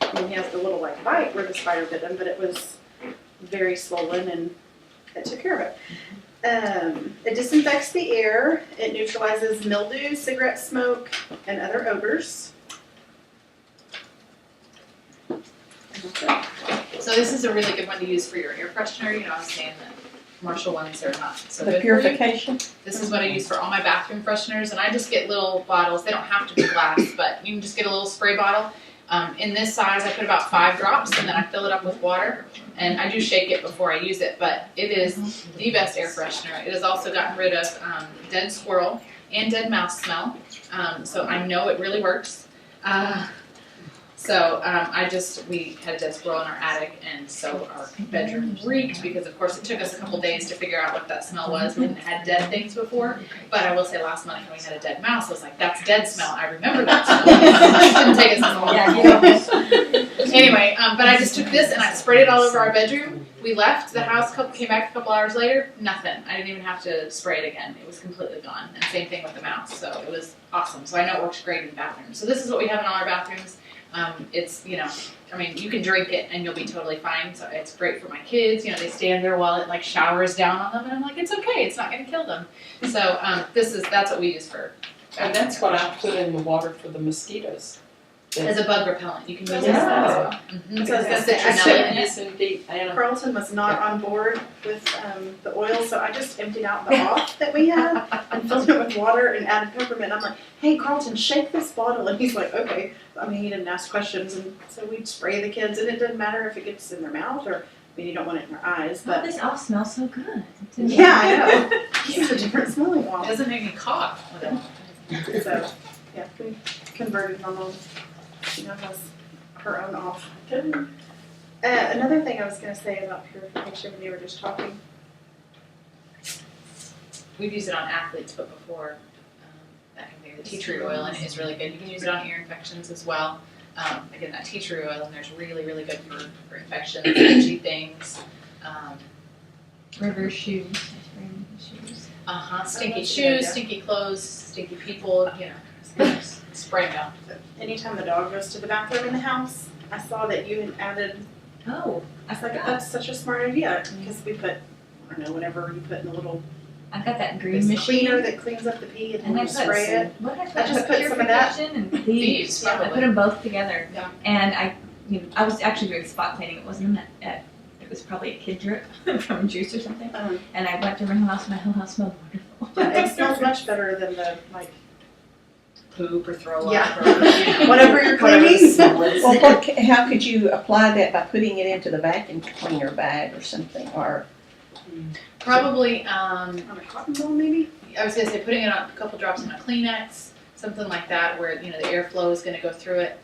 he has the little like bite where the spider bit him, but it was very swollen and it took care of it. It disinfects the air, it neutralizes mildew, cigarette smoke, and other odors. And that's it. So this is a really good one to use for your air freshener. I was saying that commercial ones are not so The good for you. purification? This is what I use for all my bathroom fresheners, and I just get little bottles. They don't have to be glass, but you can just get a little spray bottle. In this size, I put about 5 drops, and then I fill it up with water. And I do shake it before I use it, but it is the best air freshener. It has also gotten rid of dead squirrel and dead mouse smell, so I know it really works. We had a dead squirrel in our attic, and so our bedroom reeked because, of course, it took us a couple days to figure out what that smell was. We hadn't had dead things before, but I will say last month when we had a dead mouse, I was like, that's dead smell. I remember that smell. It didn't take us as long. Yeah, you know. Anyway, but I just took this and I sprayed it all over our bedroom. We left the house, came back a couple hours later, nothing. I didn't even have to spray it again. It was completely gone. And same thing with the mouse. So it was awesome. So I know it works great in bathrooms. So this is what we have in all our bathrooms. It's, you can drink it and you'll be totally fine. So it's great for my kids. They stand there while it like showers down on them, and I'm like, it's okay. It's not going to kill them. So that's what we use for. And that's what I put in the water for the mosquitoes. As a bug repellent, you can use Yeah. it as well. Mm-hmm. So I was It's gonna got say, I citronella in it. Yes, indeed. And Carlton was not on board with the oil, so I just emptied out the off that we had and filled it with water and added peppermint. I'm like, hey, Carlton, shake this bottle. And he's like, okay. He didn't ask questions, and so we'd spray the kids, and it doesn't matter if it gets in their mouth or, you don't want it in their eyes, But but this all smells so good. yeah, I know. It's a different smelling It one. doesn't make me cough. So, yeah, we converted my mom. She now has her own off. Another thing I was going to say about purification when you were just talking. We've used it on athletes, but before that can be the tea tree oil, and it is really good. You can use it on ear infections as well. Again, that tea tree oil, and there's really, really good for infections, itchy things. River shoes. I spray them with shoes. Stinky that's a good shoes, idea. stinky clothes, stinky people. Spray them down. Anytime the dog goes to the bathroom in the house, I saw that you had added. Oh, I I was like, forgot. that's such a smart idea because we put, I don't know, whatever you put in the little I've got that green this machine. cleaner that cleans up the pee and And then I you put spray it. What did I just put some of that. Purification and Thieves, Yeah, I probably. put them both together. Yeah. And I was actually doing spot cleaning. It wasn't at the it was probably a kid drip from juice or something. Um, And I went to my whole house smelled wonderful. yeah, it smells much better than the, like, Poop or throw Yeah. up or, you know. whatever you're Whatever the cleaning. smell is. Well, how could you apply that by putting it into the vacuum cleaner bag or something, or? Probably, On a cotton ball, maybe? I was gonna say putting it on a couple drops in a Kleenex, something like that, where, you know, the airflow is gonna go through it.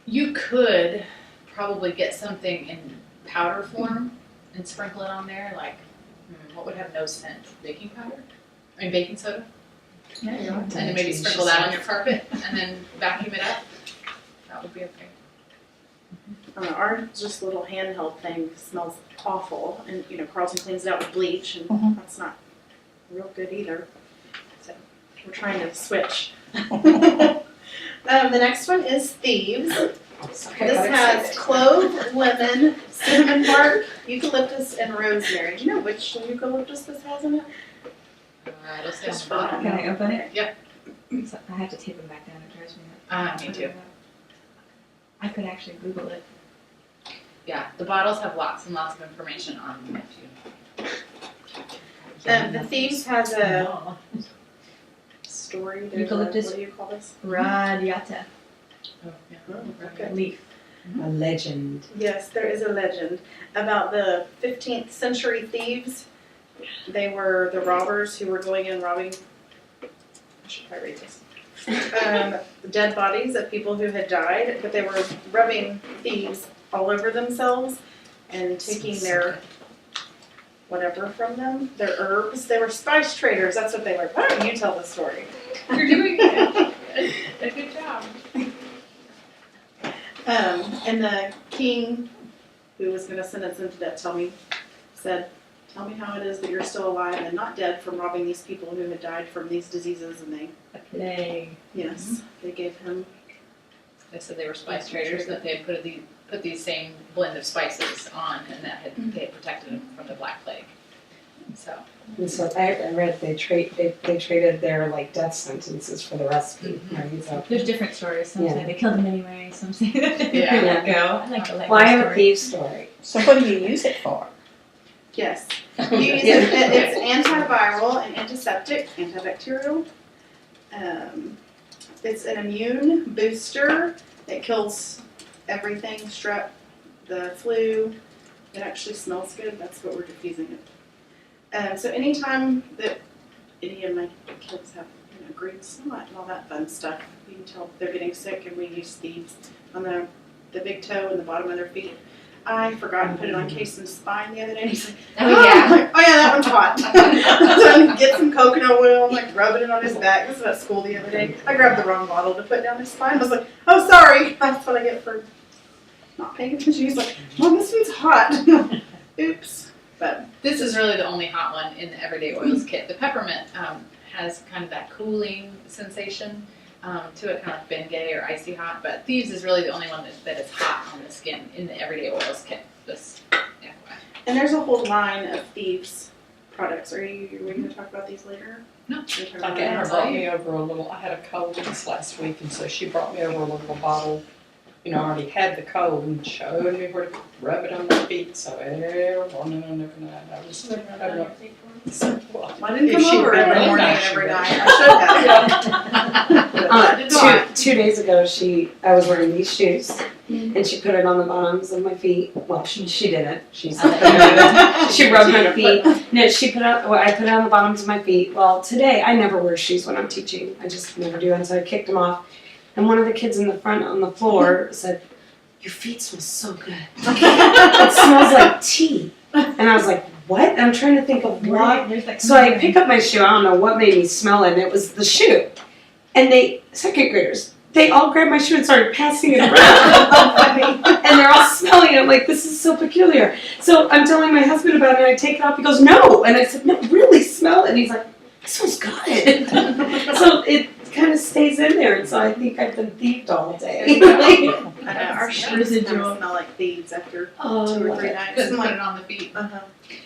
You could probably get something in powder form and sprinkle it on there, like, what would have no scent? Baking powder? I mean, baking soda? And then maybe sprinkle that on your carpet and then vacuum it up. That would be okay. Ours just a little handheld thing smells awful, and you know Carlton cleans it out with bleach, and Mhm. that's not real good either. So we're trying to switch. The next one is Thieves. Okay, This what has excited. clove, lemon, cinnamon bark, eucalyptus, and rosemary. Do you know which eucalyptus this has in it? It'll say Just on the for- bottom. Can I open it? Yeah. So I have to tape them back down, it drives me nuts. Me too. I could actually Google it. Yeah, the bottles have lots and lots of information on them if you. The Thieves has a story. There's a- Eucalyptus. What do you call this? Radiata Oh, yeah. Okay. leaf. A legend. Yes, there is a legend about the 15th century thieves. They were the robbers who were going in robbing. I should probably read this. Dead bodies of people who had died, but they were rubbing thieves all over themselves and taking their whatever from them, their herbs. They were spice traders. That's what they were. Why don't you tell the story? You're doing it. A good job. And the king, who was going to sentence them to death, said, "Tell me how it is that you're still alive and not dead from robbing these people who had died from these diseases." And they, A plague. yes, they gave him. They said they were spice traders, that they had put these same blend of spices on, and that they had protected them from the Black Plague. So, And so I read they traded their like death sentences for the recipe. Right? So, There's different stories. Some Yeah. say they killed him anyway. Some say that they Yeah. let go. I like the let well, I go have a story. thief story. So what do you use it for? Yes, you use it. It's antiviral and antiseptic, antibacterial. It's an immune booster. It kills everything: strep, the flu. It actually smells good. That's what we're diffusing it. So anytime that any of my kids have, green snot and all that fun stuff, you can tell they're getting sick, and we use these on the big toe and the bottom of their feet. I forgot to put it on Casey's spine the other day. He's like, Oh, yeah. I'm like, oh yeah, that one's hot. So I get some coconut oil, I'm like rubbing it on his back. This was at school the other day. I grabbed the wrong bottle to put down his spine. I was like, oh sorry. That's what I get for not paying attention. He's like, Mom, this one's hot. Oops. But this is really the only hot one in the Everyday Oils kit. The peppermint has kind of that cooling sensation to it, kind of like Bengay or Icy Hot, but Thieves is really the only one that is hot on the skin in the Everyday Oils kit. This, FYI. and there's a whole line of Thieves products. Are we going to talk about these later? No. We're talking about Anna that. brought me over a little, I had a cold this last week, and so she brought me over a little bottle. You know, I already had the cold and showed me where to rub it on my feet, so everyone I was so, well, I didn't if come she'd over been every really morning nice, and she every would. night. I should have. I did not. 2 days ago, I was wearing these shoes, and she put it on the bottoms of my feet. Well, she didn't. She rubbed my feet. No, she put it. Well, I put it on the bottoms of my feet. Well, today I never wear shoes when I'm teaching. I just never do, and so I kicked them off. And one of the kids in the front on the floor said, "Your feet smell so good. It smells like tea." And I was like, "What?" I'm trying to think of what. There's like So I pick up my shoe. I don't know what made me smell it. And it was the shoe. And second graders, they all grabbed my shoe and started passing it around. And they're all smelling it. I'm like, this is so peculiar. So I'm telling my husband about it, and I take it off. He goes, "No." And I said, "No, really smell it." And he's like, "It smells good." So it kind of stays in there. And so I think I've been thieved all day. Our shoes kind Residual. of smell like thieves after Oh, 2 or love 3 it. nights. Couldn't I'm put like, it on the feet. uh-huh.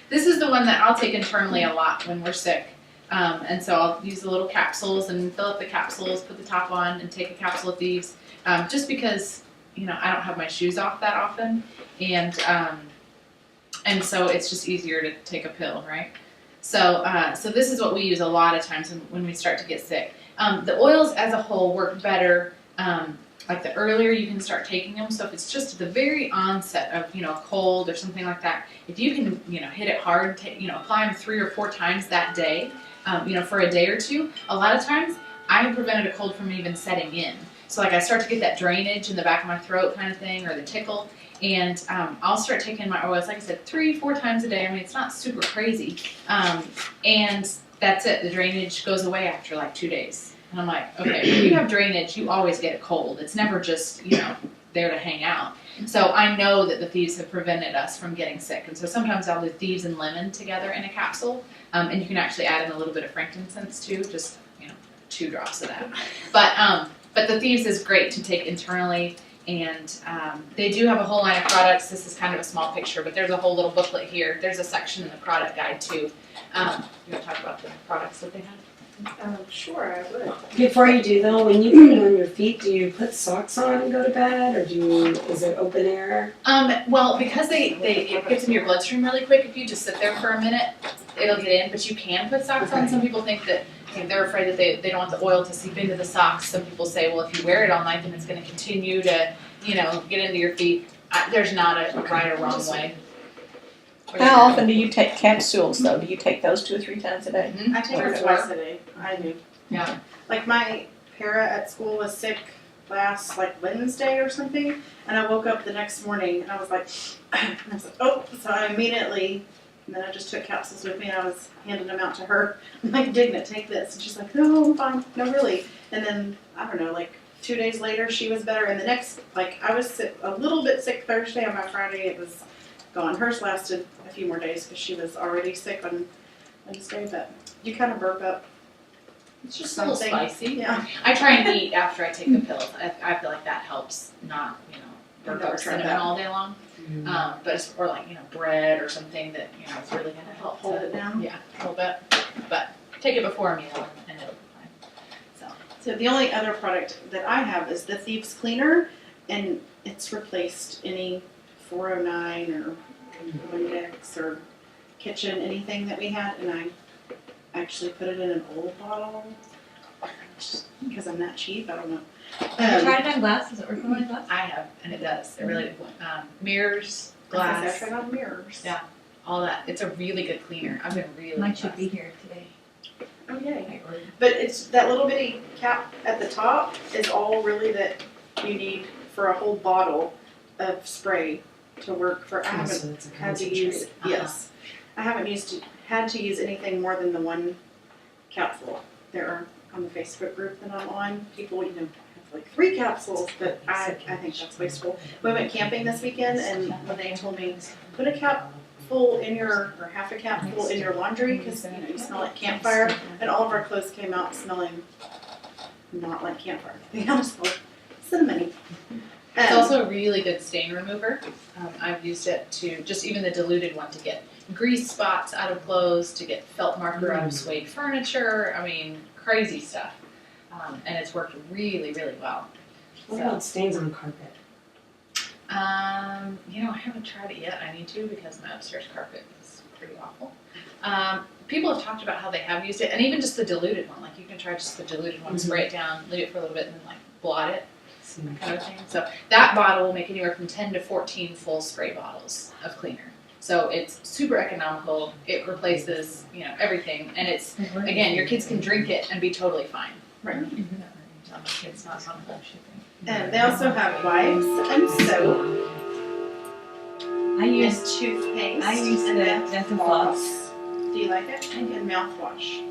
This is the one that I'll take internally a lot when we're sick. And so I'll use the little capsules and fill up the capsules, put the top on, and take a capsule of Thieves. Just because, I don't have my shoes off that often, and so it's just easier to take a pill, right? So this is what we use a lot of times when we start to get sick. The oils as a whole work better, like the earlier you can start taking them. So if it's just the very onset of, a cold or something like that, if you can, hit it hard, apply them 3 or 4 times that day, for a day or two, a lot of times I have prevented a cold from even setting in. So like I start to get that drainage in the back of my throat kind of thing, or the tickle, and I'll start taking my oils, like I said, 3-4 times a day. I mean, it's not super crazy, and that's it. The drainage goes away after like 2 days. And I'm like, okay, when you have drainage, you always get a cold. It's never just, there to hang out. So I know that the thieves have prevented us from getting sick. And so sometimes I'll do thieves and lemon together in a capsule. And you can actually add in a little bit of frankincense too, just, 2 drops of that. But the thieves is great to take internally. And they do have a whole line of products. This is kind of a small picture, but there's a whole little booklet here. There's a section in the product guide too. You want to talk about the products that they have? Sure, I would. Before you do though, when you put it on your feet, do you put socks on and go to bed, or is it open air? Well, because it gets in your bloodstream really quick. If you just sit there for a minute, it'll get in. But you can put socks on. Some people think that they're afraid that they don't want the oil to seep into the socks. Some people say, well, if you wear it all night, then it's going to continue to, get into your feet. There's not a right or wrong way. How often do you take capsules though? Do you take those 2 or 3 times a day? I take Or her twice a day. I do. Yeah. Like my para at school was sick last Wednesday or something, and I woke up the next morning and I was like, oh, so I immediately, and then I just took capsules with me and I was handing them out to her. I'm like, Digna, take this. And she's like, no, I'm fine. No, really. And then, I don't know, 2 days later she was better. And the next, I was sick, a little bit sick Thursday, and by Friday it was gone. Hers lasted a few more days because she was already sick on Wednesday, but you kind of burp up. It's just a little spicy. Yeah. I try and eat after I take the pills. I feel like that helps not, burp never up tried cinnamon that. all day long. But it's, or bread or something that, is really going to help Hold to- it down. Yeah, a little bit. But take it before a meal and it'll be fine. So the only other product that I have is the Thieves Cleaner, and it's replaced any 409 or Windex or Kitchen, anything that we had, and I actually put it in an old bottle because I'm that cheap. I don't know. Have you tried it on glass? Does it work on glass? I have, and it does. It really mirrors, I glass, tried on mirrors. Yeah. all that. It's a really good cleaner. I've been really Mine should impressed. be here today. Oh yay. I ordered. But it's that little bitty cap at the top is all really that you need for a whole bottle of spray to work for. I haven't So it's a had to use. concentrate. Yes, I haven't had to use anything more than the one capsule. There are on the Facebook group that I'm on, people have like 3 capsules, but I think that's wasteful. We went camping this weekend, and when they told me put a cap full in your, or half a cap full in your laundry, because you smell like campfire, and all of our clothes came out smelling not like campfire. They all smelled cinnamony. It's also a really good stain remover. I've used it to, just even the diluted one, to get grease spots out of clothes, to get felt marker out of suede furniture. I mean, crazy stuff. And it's worked really, really well. What about stains on carpet? I haven't tried it yet. I need to, because my upstairs carpet is pretty awful. People have talked about how they have used it, and even just the diluted one. Like, you can try just the diluted one, spray it down, leave it for a little bit, and then blot it, kind of thing. So that bottle will make anywhere from 10 to 14 full spray bottles of cleaner. So it's super economical. It replaces, everything, and it's, again, your kids can drink it and be totally fine. Right. It's not something. And they also have wipes and soap I and use toothpaste. the and dental floss. Do you like it? And mouthwash.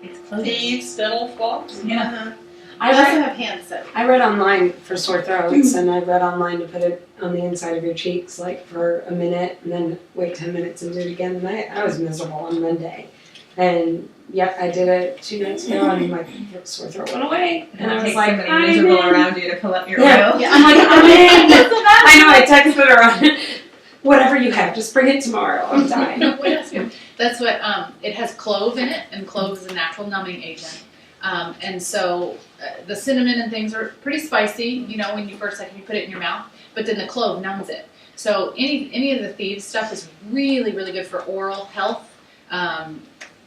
It's clothing. Thieves dental floss. Yeah. Uh-huh. I I also read, have hand soap. I read online for sore throats, and I read online to put it on the inside of your cheeks, for a minute, and then wait 10 minutes and do it again. And I was miserable on Monday. And yep, I did it 2 nights ago, and my sore throat went away. And I was Take like, somebody I'm miserable in. around you to pull up your Yeah. oil. Yeah. I'm like, I'm in. I know, I texted her on whatever you have, just bring it tomorrow. I'm dying. Well, that's good. That's what, it has clove in it, and clove is a natural numbing agent. And so the cinnamon and things are pretty spicy, you know, when you first, like, you put it in your mouth, but then the clove numbs it. So any of the thieves stuff is really, really good for oral health,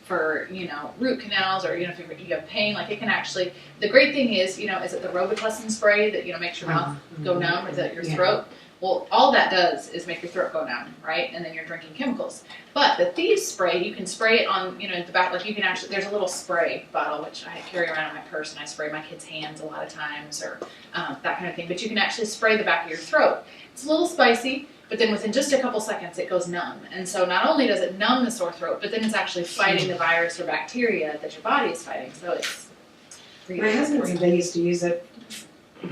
for, you know, root canals, or, you know, if you have pain, like, it can actually, the great thing is, you know, is it the Robitussin spray that, you know, makes your mouth go numb, or is it your throat? Well, all that does is make your throat go numb, right? And then you're drinking chemicals. But the thieves spray, you can spray it on, you know, the back, like, you can actually, there's a little spray bottle, which I carry around in my purse, and I spray my kids' hands a lot of times, or that kind of thing. But you can actually spray the back of your throat. It's a little spicy, but then within just a couple seconds, it goes numb. And so not only does it numb the sore throat, but then it's actually fighting the virus or bacteria that your body is fighting. So it's really My husband said they used to use it,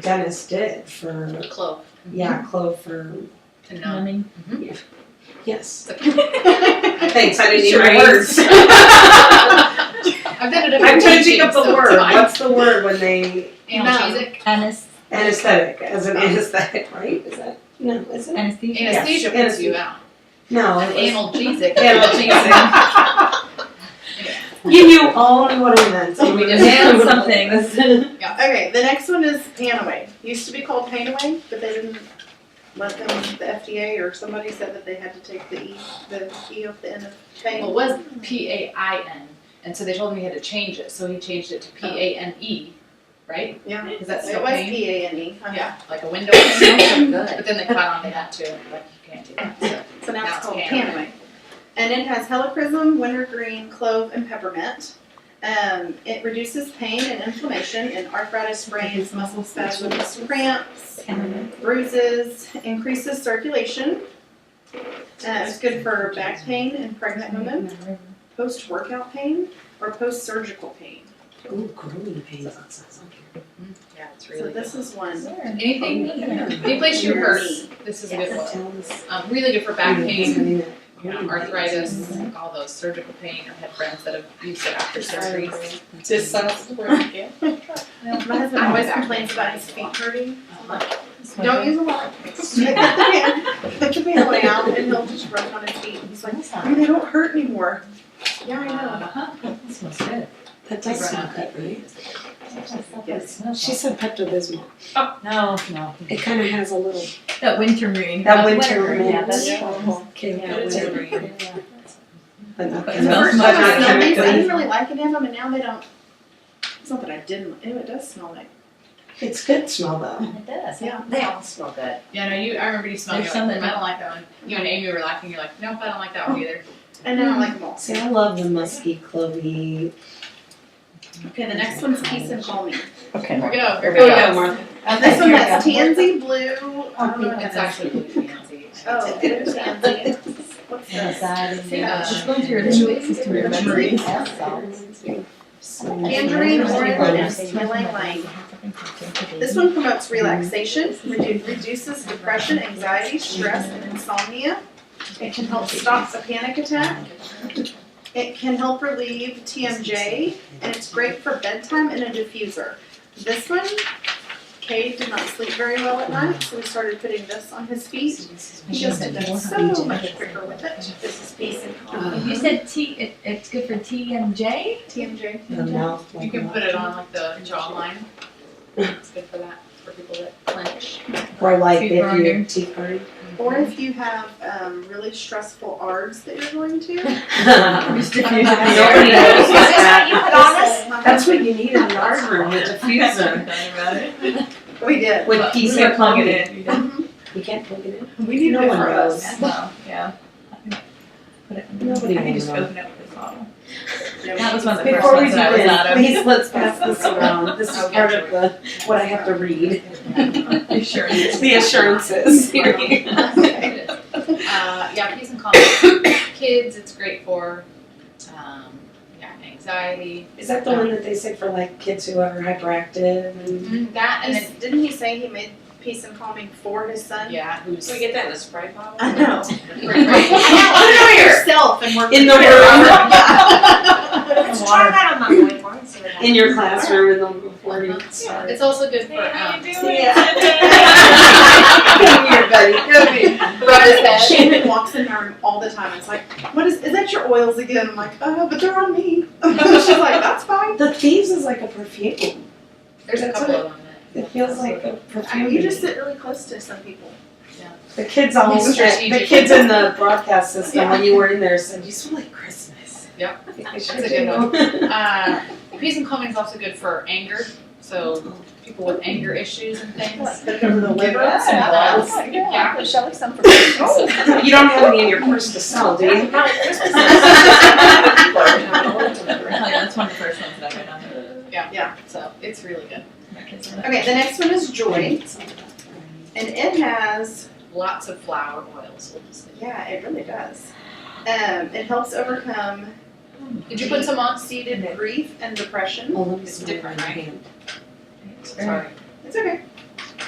dentist did, for, clove. yeah, clove for, To numb. Numbing. yes. Thanks, Thanks, I didn't need Sure. my words. I've done it. I'm trying to think of the so it's word. fine. What's the word when they, Analgesic. anesthetic, as an anesthetic, right? Is that, no, is it? Anesthesia. Anesthesia Yes. puts you out. No, An it was. analgesic. Analgesic. You all knew what I meant. We did. And something. Okay, the next one is Panaway. Used to be called Panaway, but they didn't let them, the FDA or somebody said that they had to take the E off the end of pain. Well, it was PAIN, and so they told him he had to change it, so he changed it to PANE, right? Yeah, Is that it still was pain? PANE. Yeah, like a window. But Good. then they caught on to that too, like, you can't do that, so. So now Now it's it's called Panaway. Panaway. And it has helichrysum, wintergreen, clove, and peppermint. It reduces pain and inflammation in arthritis, sprains, muscle spasms, cramps, bruises, increases circulation. It's good for back pain in pregnant women, post-workout pain, or post-surgical pain. Ooh, growing pains, that sounds like it. Yeah, it's So really good. this is one. Anything, any place you hurt, this is a good one. Really good for back pain, you know, arthritis, all those surgical pain. I've had friends that have used it after surgery. This side's the word again. My husband always complains about his feet hurting. I'm like, don't use a lot. Put the Panaway out and he'll just rub it on his feet. He's like, "Oh, they don't hurt anymore." Yeah, I know. That smells good. That does sound good, right? Yes. She said Pepto-Bismol. No. It kind of has a little, That wintergreen. that winter mint. Yeah, that's horrible. Okay, Yeah, that wintergreen. winter. But not But it The smells first much time I better. smelled these, I chemically. didn't really like any of them, and now they don't. It's not that I didn't. It does smell like. It's good smell though. It does. Yeah. They all smell good. Yeah, no, I remember you smelling, There's you're like, some that I don't like that one. You and Amy were laughing, you're like, nope, I don't like that one either. And then I like them all. See, I love the musky, clovey. Okay, the next one's Peace and Calming. Okay, Here we go, here Here we we go, go. Martha. This one has tansy blue. I don't know what It's that is. actually blue tansy. Oh, blue tansy. What's this? Yeah. She's going through her choices to her memories. Tangerine, orange, and ylang ylang. This one promotes relaxation, reduces depression, anxiety, stress, and insomnia. It can help stop a panic attack. It can help relieve TMJ, and it's great for bedtime and a diffuser. This one, Cade did not sleep very well at night, so we started putting this on his feet. He just did so much quicker with it. This is Peace and Calming. You said it's good for TMJ? TMJ. The mouth. You can put it on like the jawline. It's good for that, for people that clench. Or like Teeth if grinder. you're teeth grind. Or if you have really stressful ARDs that you're going to. Just diffuse it. Nobody Is knows this what that. you put on us? That's what you need in the art room, a diffuser. We did. With peace You and plug calming. it in. You don't- You can't plug it in? We need No it one for knows. us. Well, yeah. Put it in. Nobody I can will just know. open up this bottle. That was one of the first Before we ones that I was out begin, of. please let's pass this around. This is part of the, what I have to read. Assurance. The assurances. Here you go. Yeah, peace and calming. Kids, it's great for, yeah, anxiety. Is that the one that they say for like kids who are hyperactive and? That and then, Didn't he say he made Peace and Calming for his son? yeah, who's. Can we get that in a spray bottle? I know. Right. Put it on yourself and work In the with it. Let's try that on my boy for and see what happens. In your classroom and then before where do you start? It's also good for, Yeah. Come here, buddy, come here. rub his head. Shannon walks in my room all the time. It's like, is that your oils again? I'm like, but they're on me. She's like, that's fine. The Thieves is like a perfume. There's a couple of them. It feels like a perfume. You just sit really close to some people. The kids all It's the strategic. kids in the broadcast system when you were in there said you smell like Christmas. Yep. I That's a good one. Peas and calming is also good for anger. So people with anger issues and things. Put it over the liver. Yeah. Shelley, some for You don't have any in your purse to sell, do you? That's one of the first ones that I read on there. Yeah. So it's really good. My kids love it. Okay, the next one is Joy. And it has, Lots of flower oils. yeah, it really does. It helps overcome Did you put some on? deep-seated grief and depression. Oh, let me It's smell different, my right? hand. Sorry. It's okay.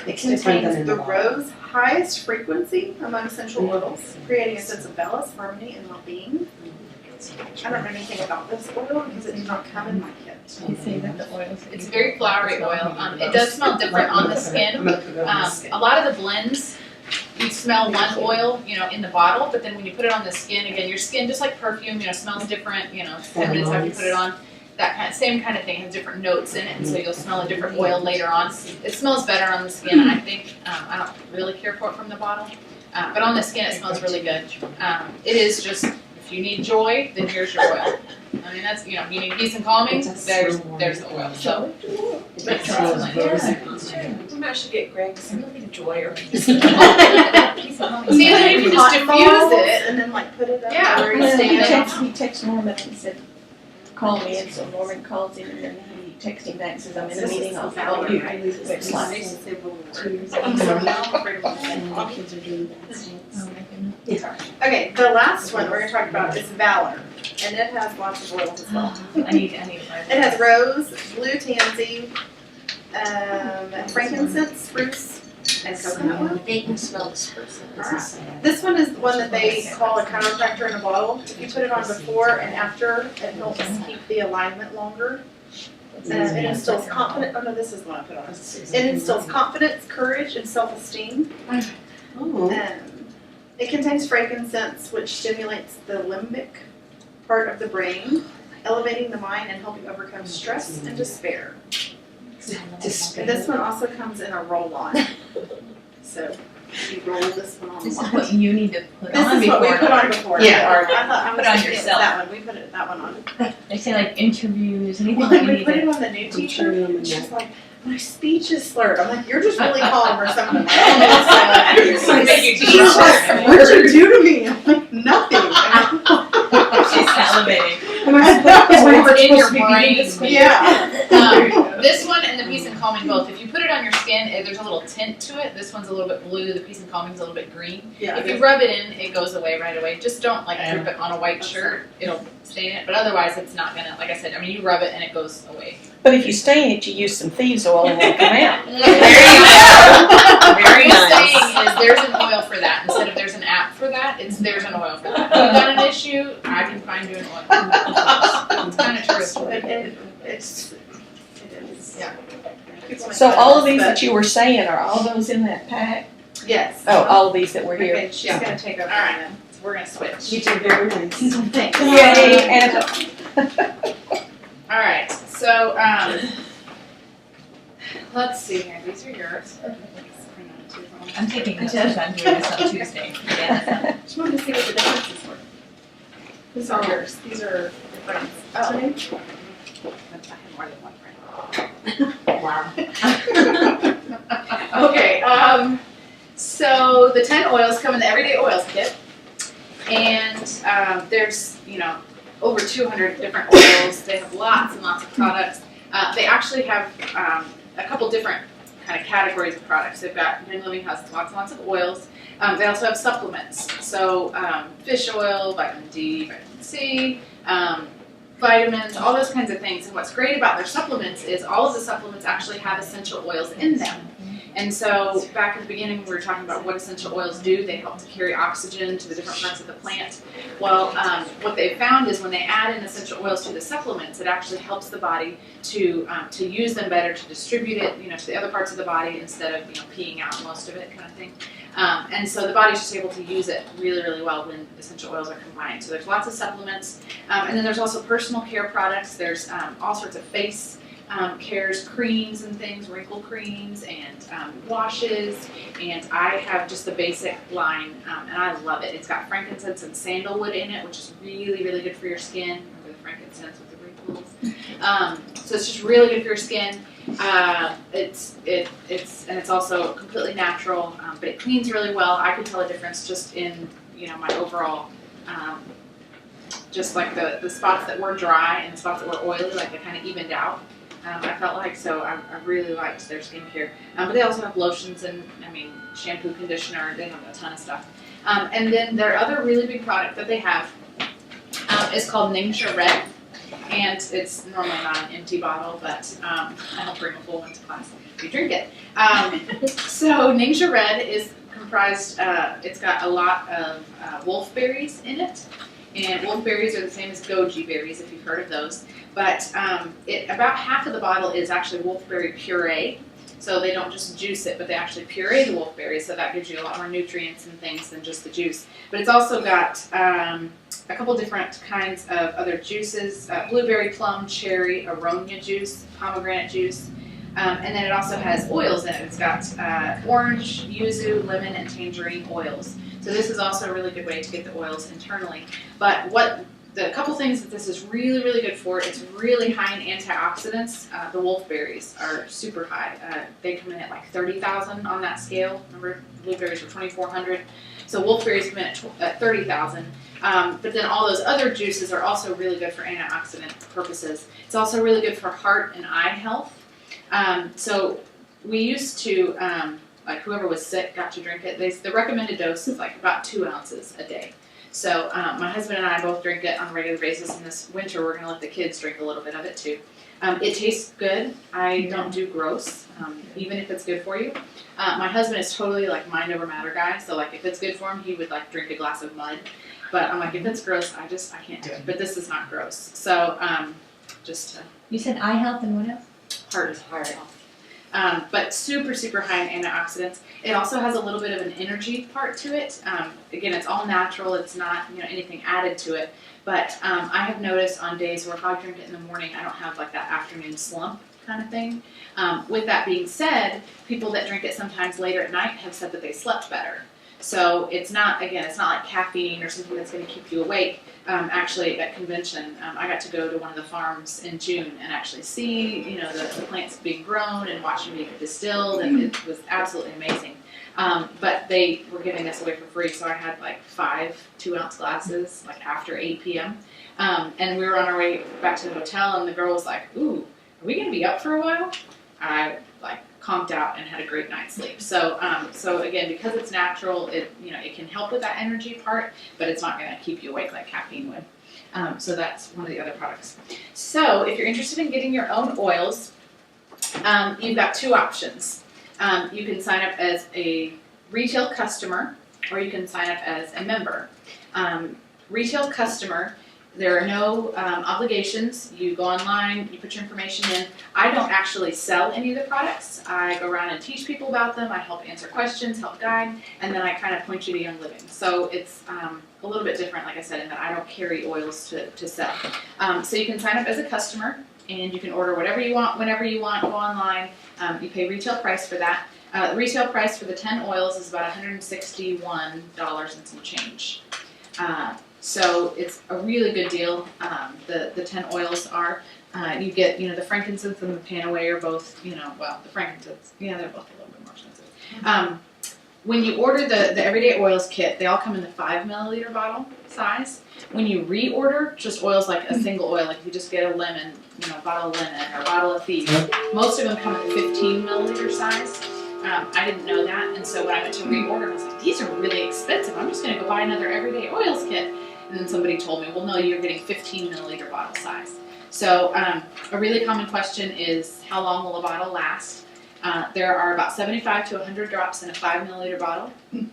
It It's different than contains in the the bottle. rose's highest frequency among essential oils, creating a sense of balance, harmony, and well-being. I don't know anything about this oil because it did not come in my kit. You say that the oils. It's a very flowery oil. It does smell different on the I'm skin. gonna put it on my skin. A lot of the blends, you smell one oil, in the bottle, but then when you put it on the skin, again, your skin, just like perfume, smells different, 10 minutes after you put it on. That same kind of thing has different notes in it, and so you'll smell a different oil later on. It smells better on the skin, I think. I don't really care for it from the bottle, but on the skin it smells really good. It is just, if you need joy, then here's your oil. I mean, that's, you need peace and calming, there's the oil, so. It smells very Maybe I should get Greg some joy or peace. See, then you can just diffuse it. And then like put it up Yeah. where He it's standing. texted Norman and said, call me, and so Norman calls him, and then he texts him back and says, I'm in a meeting, I'll call you. It's like, My kids are doing that. Oh my goodness. Okay, the last one we're gonna talk about is Valor, and it has lots of oils as well. I need to try It has rose, blue tansy, frankincense, spruce, and coconut oil. They can smell the spruce. This one is the one that they call a chiropractor in a bottle. If you put it on before and after, it helps keep the alignment longer. It instills confidence. Oh no, this is the one I put on. It instills confidence, courage, and self-esteem. Oh, It contains frankincense, which stimulates the limbic part of the brain, elevating the mind and helping overcome stress and despair. And this one also comes in a roll-on. So you roll this one on. This is what you need to put This on is what we before. put on before. Yeah. Or I thought I Put was on thinking it was yourself. that one. We put that one on. They say like interviews, anything Well, that you we need put it to. on the new I'm teacher. turning on my And she's neck. like, my speech is slurred. I'm like, you're just really calm or something. I'm like, oh, no, it's Like, make you She's teach like, her. what'd you do to me? I'm like, nothing. She's salivating. Am I supposed, is my heart It's in your supposed to be beating brain. this way? Yeah. This one and the peace and calming both. If you put it on your skin, there's a little tint to it. This one's a little bit blue. The peace and calming is a little bit green. Yeah. If you rub it in, it goes away right away. Just don't drip it on a white shirt. It'll stay in it. But otherwise, it's not gonna. Like I said, I mean, you rub it and it goes away. but if you stain it, you use some thieves oil and it'll come out. Very What I'm nice. saying is there's an oil for that. Instead of there's an app for that, there's an oil for that. If you've got an issue, I can find you an oil. It's kind of true. It is. Yeah. So all of these that you were saying, are all those in that pack? Yes. Oh, all of these that were here? Okay, she's gonna take over. All right, so we're gonna switch. You did very nice. Thanks. Yay, and All right, so let's see here. These are yours. I'm taking this because I'm doing this on Tuesday. Yeah. Just wanted to see what the differences were. These are yours. These are your friends. Oh. Today? I have more than one friend. Wow. Okay, so the 10 oils come in the Everyday Oils kit. And there's, over 200 different oils. They have lots and lots of products. They actually have a couple different kind of categories of products. They've got, Young Living has lots and lots of oils. They also have supplements. So fish oil, vitamin D, vitamin C, vitamins, all those kinds of things. And what's great about their supplements is all of the supplements actually have essential oils in them. And so back at the beginning, we were talking about what essential oils do. They help to carry oxygen to the different parts of the plant. Well, what they found is when they add in essential oils to the supplements, it actually helps the body to use them better, to distribute it, to the other parts of the body instead of peeing out most of it, kind of thing. And so the body's just able to use it really, really well when essential oils are combined. So there's lots of supplements, and then there's also personal care products. There's all sorts of face cares, creams and things, wrinkle creams and washes, and I have just the basic line, and I love it. It's got frankincense and sandalwood in it, which is really, really good for your skin. Remember the frankincense with the wrinkles? So it's just really good for your skin. It's also completely natural, but it cleans really well. I could tell a difference just in my overall. Just like the spots that were dry and the spots that were oily, like they kind of evened out. I felt like, so I really liked their skincare. But they also have lotions and, shampoo, conditioner, they have a ton of stuff. And then their other really big product that they have is called Ningxia Red. And it's normally not an empty bottle, but I don't bring a full one to class. You drink it. So Ningxia Red is comprised, it's got a lot of wolfberries in it. And wolfberries are the same as goji berries, if you've heard of those. But about half of the bottle is actually wolfberry puree. So they don't just juice it, but they actually puree the wolfberries, so that gives you a lot more nutrients and things than just the juice. But it's also got a couple different kinds of other juices, blueberry, plum, cherry, aronia juice, pomegranate juice. And then it also has oils in it. It's got orange, yuzu, lemon, and tangerine oils. So this is also a really good way to get the oils internally. But the couple things that this is really, really good for, it's really high in antioxidants. The wolfberries are super high. They come in at like 30,000 on that scale. Remember, blueberries are 2,400. So wolfberries come in at 30,000. But then all those other juices are also really good for antioxidant purposes. It's also really good for heart and eye health. So we used to, like whoever was sick got to drink it. The recommended dose is like about 2 ounces a day. So my husband and I both drink it on a regular basis, and this winter we're going to let the kids drink a little bit of it too. It tastes good. I don't do gross, even if it's good for you. My husband is totally like mind over matter guy, so like if it's good for him, he would like drink a glass of mud. But I'm like, if it's gross, I can't do it. But this is not gross. So You said eye health and what else? heart health. But super, super high in antioxidants. It also has a little bit of an energy part to it. Again, it's all natural. It's not anything added to it. But I have noticed on days where if I drink it in the morning, I don't have like that afternoon slump kind of thing. With that being said, people that drink it sometimes later at night have said that they slept better. So it's not like caffeine or something that's going to keep you awake. Actually, at convention, I got to go to one of the farms in June and actually see, the plants being grown and watch them being distilled, and it was absolutely amazing. But they were giving this away for free, so I had like 5 2-ounce glasses, like after 8 p.m. And we were on our way back to the hotel, and the girl was like, "Ooh, are we going to be up for a while?" I conked out and had a great night's sleep. So again, because it's natural, it can help with that energy part, but it's not going to keep you awake like caffeine would. So that's one of the other products. So if you're interested in getting your own oils, you've got 2 options. You can sign up as a retail customer, or you can sign up as a member. Retail customer, there are no obligations. You go online, you put your information in. I don't actually sell any of the products. I go around and teach people about them. I help answer questions, help guide, and then I kind of point you to Young Living. So it's a little bit different, like I said, in that I don't carry oils to sell. So you can sign up as a customer, and you can order whatever you want, whenever you want, go online. You pay retail price for that. The retail price for the 10 oils is about $161 and some change. So it's a really good deal. The 10 oils are. You get, the frankincense and the Panaway are both, the frankincense, they're both a little bit more expensive. When you order the Everyday Oils kit, they all come in the 5 milliliter bottle size. When you reorder just oils like a single oil, like if you just get a lemon, a bottle of lemon or a bottle of Thieves, most of them come in the 15 milliliter size. I didn't know that, and so when I went to reorder, I was like, these are really expensive. I'm just going to go buy another Everyday Oils kit. And then somebody told me, well, no, you're getting 15 milliliter bottle size. So a really common question is, how long will a bottle last? There are about 75 to 100 drops in a 5 milliliter bottle.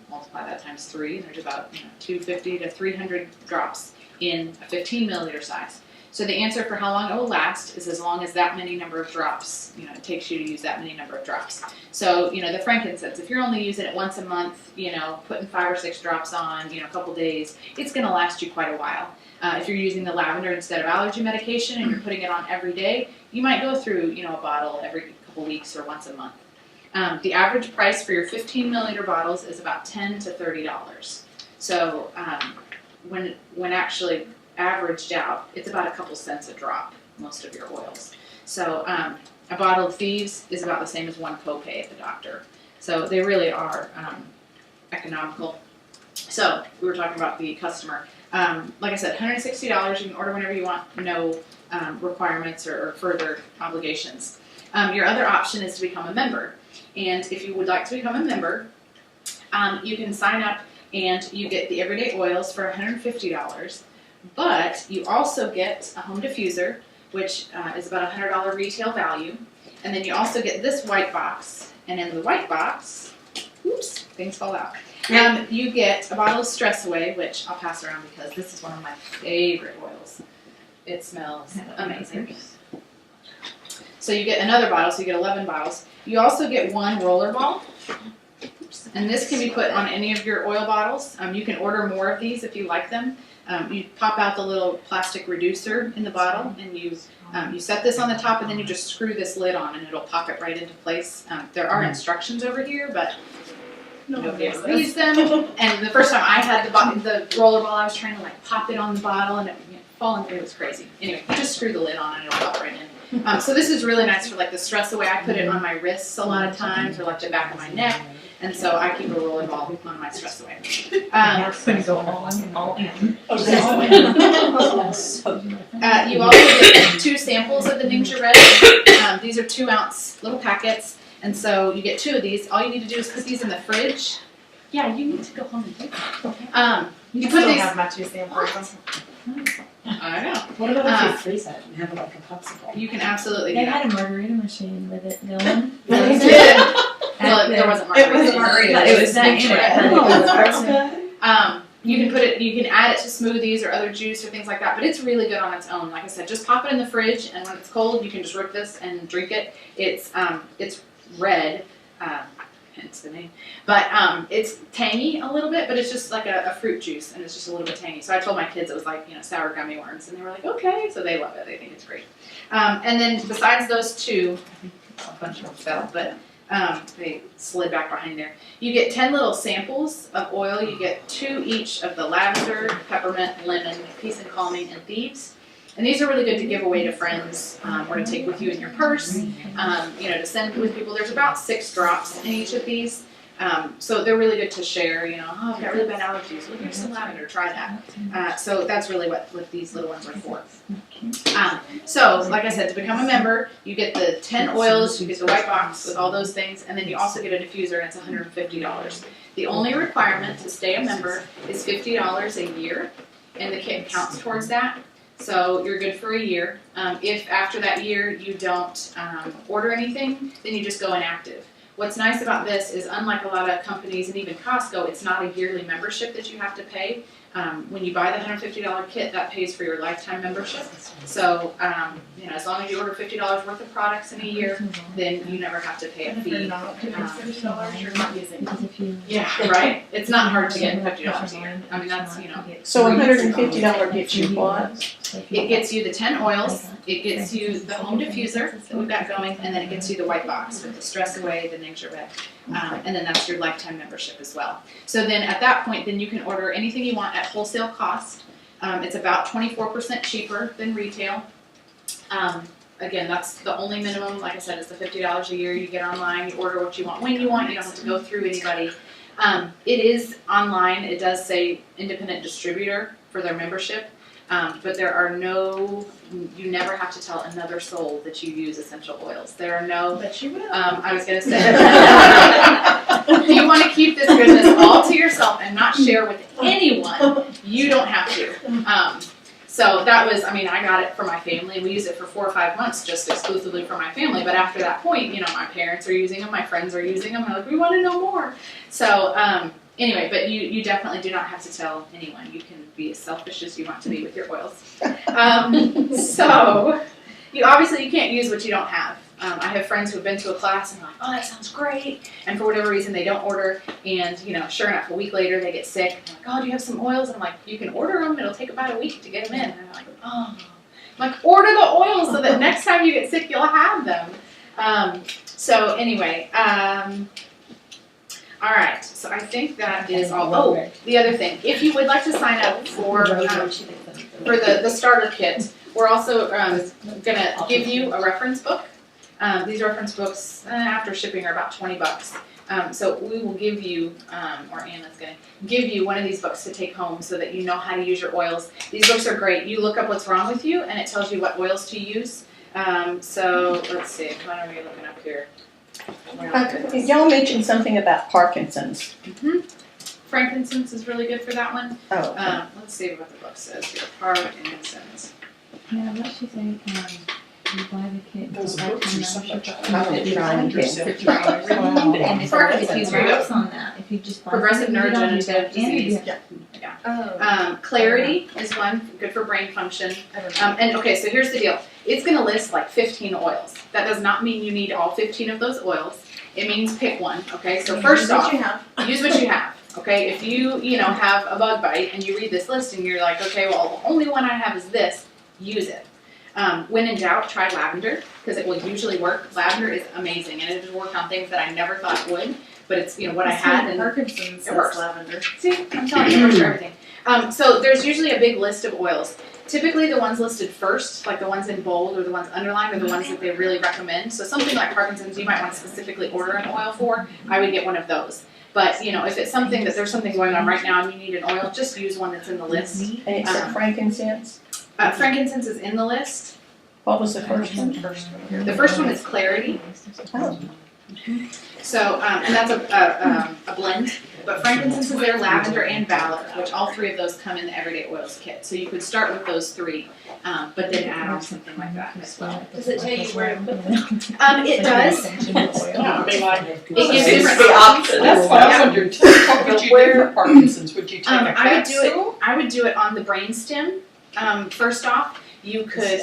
Multiply that times 3, and there's about 250 to 300 drops in a 15 milliliter size. So the answer for how long it will last is as long as that many number of drops, it takes you to use that many number of drops. So, the frankincense, if you're only using it once a month, putting 5 or 6 drops on, a couple days, it's going to last you quite a while. If you're using the lavender instead of allergy medication and you're putting it on every day, you might go through, a bottle every couple weeks or once a month. The average price for your 15 milliliter bottles is about $10 to $30. So when actually averaged out, it's about a couple cents a drop, most of your oils. So a bottle of Thieves is about the same as one copay at the doctor. So they really are economical. So we were talking about the customer. Like I said, $160, you can order whenever you want, no requirements or further obligations. Your other option is to become a member. And if you would like to become a member, you can sign up and you get the everyday oils for $150. But you also get a home diffuser, which is about a $100 retail value. And then you also get this white box. And in the white box, oops, things fall out. You get a bottle of Stress Away, which I'll pass around because this is one of my favorite oils. It smells amazing. So you get another bottle, so you get 11 bottles. You also get one roller ball. And this can be put on any of your oil bottles. You can order more of these if you like them. You pop out the little plastic reducer in the bottle, and you set this on the top, and then you just screw this lid on, and it'll pop it right into place. There are instructions over here, but nobody ever reads them. And the first time I had the roller ball, I was trying to pop it on the bottle, and it fall in. It was crazy. Anyway, you just screw the lid on, and it'll pop right in. So this is really nice for the Stress Away. I put it on my wrists a lot of times, or the back of my neck. And so I keep a rolling ball on my Stress Away. Gonna go all in. You also get 2 samples of the Ningxia Red. These are 2-ounce little packets. And so you get 2 of these. All you need to do is put these in the fridge. Yeah, you need to go home and take them. You put these. have my 2 samples. I know. What about if you freeze it and have it like a popsicle? You can absolutely do They that. had a margarita machine with it going. They did. Well, there wasn't It margarita. wasn't margarita. It was that Ningxia Red. Oh, that's good. You can put it. You can add it to smoothies or other juice or things like that. But it's really good on its own. Like I said, just pop it in the fridge, and when it's cold, you can just rip this and drink it. It's red, hence the name. But it's tangy a little bit, but it's just like a fruit juice, and it's just a little bit tangy. So I told my kids it was like sour gummy worms, and they were like, okay. So they love it. They think it's great. And then besides those 2, a bunch of them fell, but. They slid back behind there. You get 10 little samples of oil. You get 2 each of the lavender, peppermint, lemon, peace and calming, and thieves. And these are really good to give away to friends or to take with you in your purse. To send with people. There's about 6 drops in each of these. So they're really good to share. Oh, I've got really bad allergies. Look, here's some lavender. Try that. So that's really what these little ones are for. So, like I said, to become a member, you get the 10 oils, you get the white box with all those things, and then you also get a diffuser, and it's $150. The only requirement to stay a member is $50 a year, and the kit counts towards that. So you're good for a year. If after that year you don't order anything, then you just go inactive. What's nice about this is, unlike a lot of companies and even Costco, it's not a yearly membership that you have to pay. When you buy the $150 kit, that pays for your lifetime membership. So, as long as you order $50 worth of products in a year, then you never have to pay a fee. Yeah, right? It's not hard to get $50 a year. I mean, that's, So $150 gets you what? It gets you the 10 oils, it gets you the home diffuser that we've got going, and then it gets you the white box with the Stress Away, the Ningxia Red. And then that's your lifetime membership as well. So then at that point, then you can order anything you want at wholesale cost. It's about 24% cheaper than retail. Again, that's the only minimum. Like I said, it's the $50 a year. You get online, you order what you want when you want. You don't have to go through anybody. It is online. It does say independent distributor for their membership. But there are you never have to tell another soul that you use essential oils. There are no, Bet you will. I was going to say, if you want to keep this goodness all to yourself and not share with anyone, you don't have to. So that was, I mean, I got it for my family. We used it for 4 or 5 months just exclusively for my family. But after that point, you know, my parents are using them, my friends are using them. I'm like, we want to know more. So anyway, but you definitely do not have to tell anyone. You can be as selfish as you want to be with your oils. So you can't use what you don't have. I have friends who have been to a class and are like, oh, that sounds great. And for whatever reason, they don't order. And, you know, sure enough, a week later, they get sick. And like, oh, do you have some oils? And I'm like, you can order them. It'll take about a week to get them in. And they're like, oh. I'm like, order the oils so that next time you get sick, you'll have them. So anyway, all right. So I think that is all. Oh, the other thing. If you would like to sign up for the starter kit, we're also going to give you a reference book. These reference books, after shipping, are about $20. So we will give you, or Anna's going to give you one of these books to take home so that you know how to use your oils. These books are great. You look up what's wrong with you, and it tells you what oils to use. So let's see. What are we looking up here? Y'all mentioned something about Parkinson's. Frankincense is really good for that one. Oh. Let's see what the book says here. Parkinson's. Yeah, what she say, you buy the kit. Those go back books to are so much. And if Parkinson's, you grasp on that, if you just buy Progressive something, you don't do neurodegenerative that, and you disease. do- Oh. Clarity is one, good for brain function. And okay, so here's the deal. It's going to list like 15 oils. That does not mean you need all 15 of those oils. It means pick one, okay? So first off, use what you have, okay? If you have a bug bite and you read this list and you're like, okay, well, the only one I have is this, use it. When in doubt, try lavender, because it will usually work. Lavender is amazing, and it has worked on things that I never thought it would, but it's, what I had, and Parkinson's it works. lavender. See, I'm telling you, it works for everything. So there's usually a big list of oils. Typically the ones listed first, like the ones in bold or the ones underlined, are the ones that they really recommend. So something like Parkinson's, you might want to specifically order an oil for. I would get one of those. But, if it's something that there's something going on right now and you need an oil, just use one that's in the list. And it said frankincense? Frankincense is in the list. What was the first one? The first one is Clarity. Oh. So, and that's a blend. But frankincense is there, lavender, and baller, which all three of those come in the Everyday Oils kit. So you could start with those three, but then add on something like that as well. Does it tell you where to put them? It does. Yeah, I mean, like, It gives different the options. That's what I wondered too. What would you do for Parkinson's? Would you take a I would do it on the brainstem. First off, you could,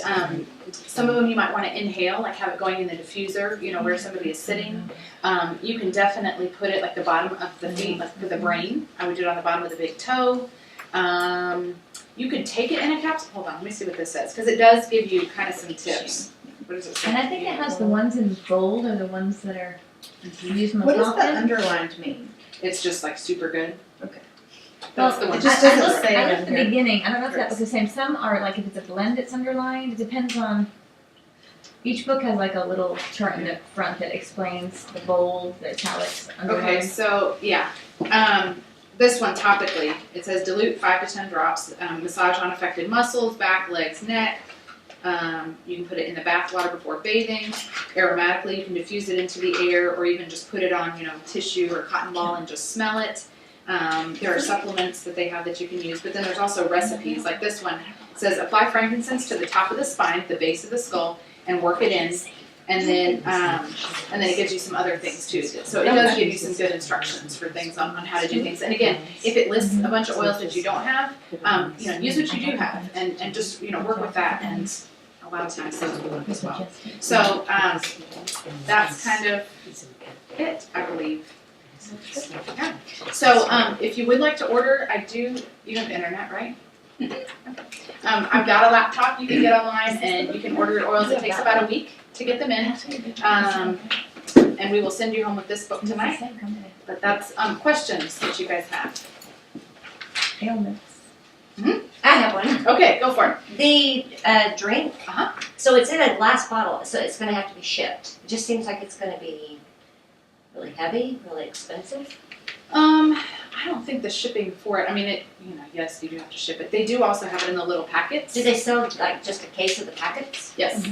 some of them you might want to inhale, like have it going in the diffuser, where somebody is sitting. You can definitely put it like the bottom of the feet, like for the brain. I would do it on the bottom of the big toe. You could take it in a capsule. Hold on, let me see what this says, because it does give you kind of some tips. What does it say? And I think it has the ones in bold are the ones that are used most What does the often. underlined mean? It's just like super good. Okay. That's the one. It just I doesn't looked say it at in the here. beginning. I don't know if that was the same. Some are like if it's a blend, it's underlined. It depends on. Each book has like a little chart in the front that explains the bold, the italics, underlined. Okay, so yeah, this one topically, it says dilute 5 to 10 drops, massage on affected muscles, back, legs, neck. You can put it in the bath water before bathing. Aromatically, you can diffuse it into the air, or even just put it on, tissue or cotton ball and just smell it. There are supplements that they have that you can use, but then there's also recipes. Like this one says, apply frankincense to the top of the spine, at the base of the skull, and work it in. And then it gives you some other things too. So it does give you some good instructions for things on how to do things. And again, if it lists a bunch of oils that you don't have, use what you do have, and just work with that. And a lot of times those will work as well. So that's kind of it, I believe. Yeah. So if you would like to order, you have internet, right? I've got a laptop you can get online, and you can order your oils. It takes about a week to get them in, and we will send you home with this book tonight. But that's questions that you guys have. Ailments. I have one. Okay, go for it. The drink. So it's in a glass bottle, so it's going to have to be shipped. It just seems like it's going to be really heavy, really expensive. I don't think the shipping for it. I mean, yes, you do have to ship it. They do also have it in the little packets. Do they sell like just a case of the packets? Yes.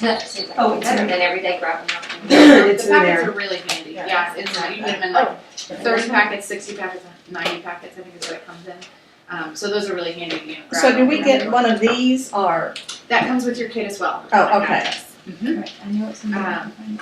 That seems like Oh, it's better in- than everyday grabbing up. It's The in packets there. are really handy. Yeah, it's you can get them in like 30 packets, 60 packets, 90 packets. I think is what it comes in. So those are really handy to, you know, grab. So do we on get the- one of these or, That comes with your kit as well. Oh, okay. Mhm. Right, I knew it was something. Um,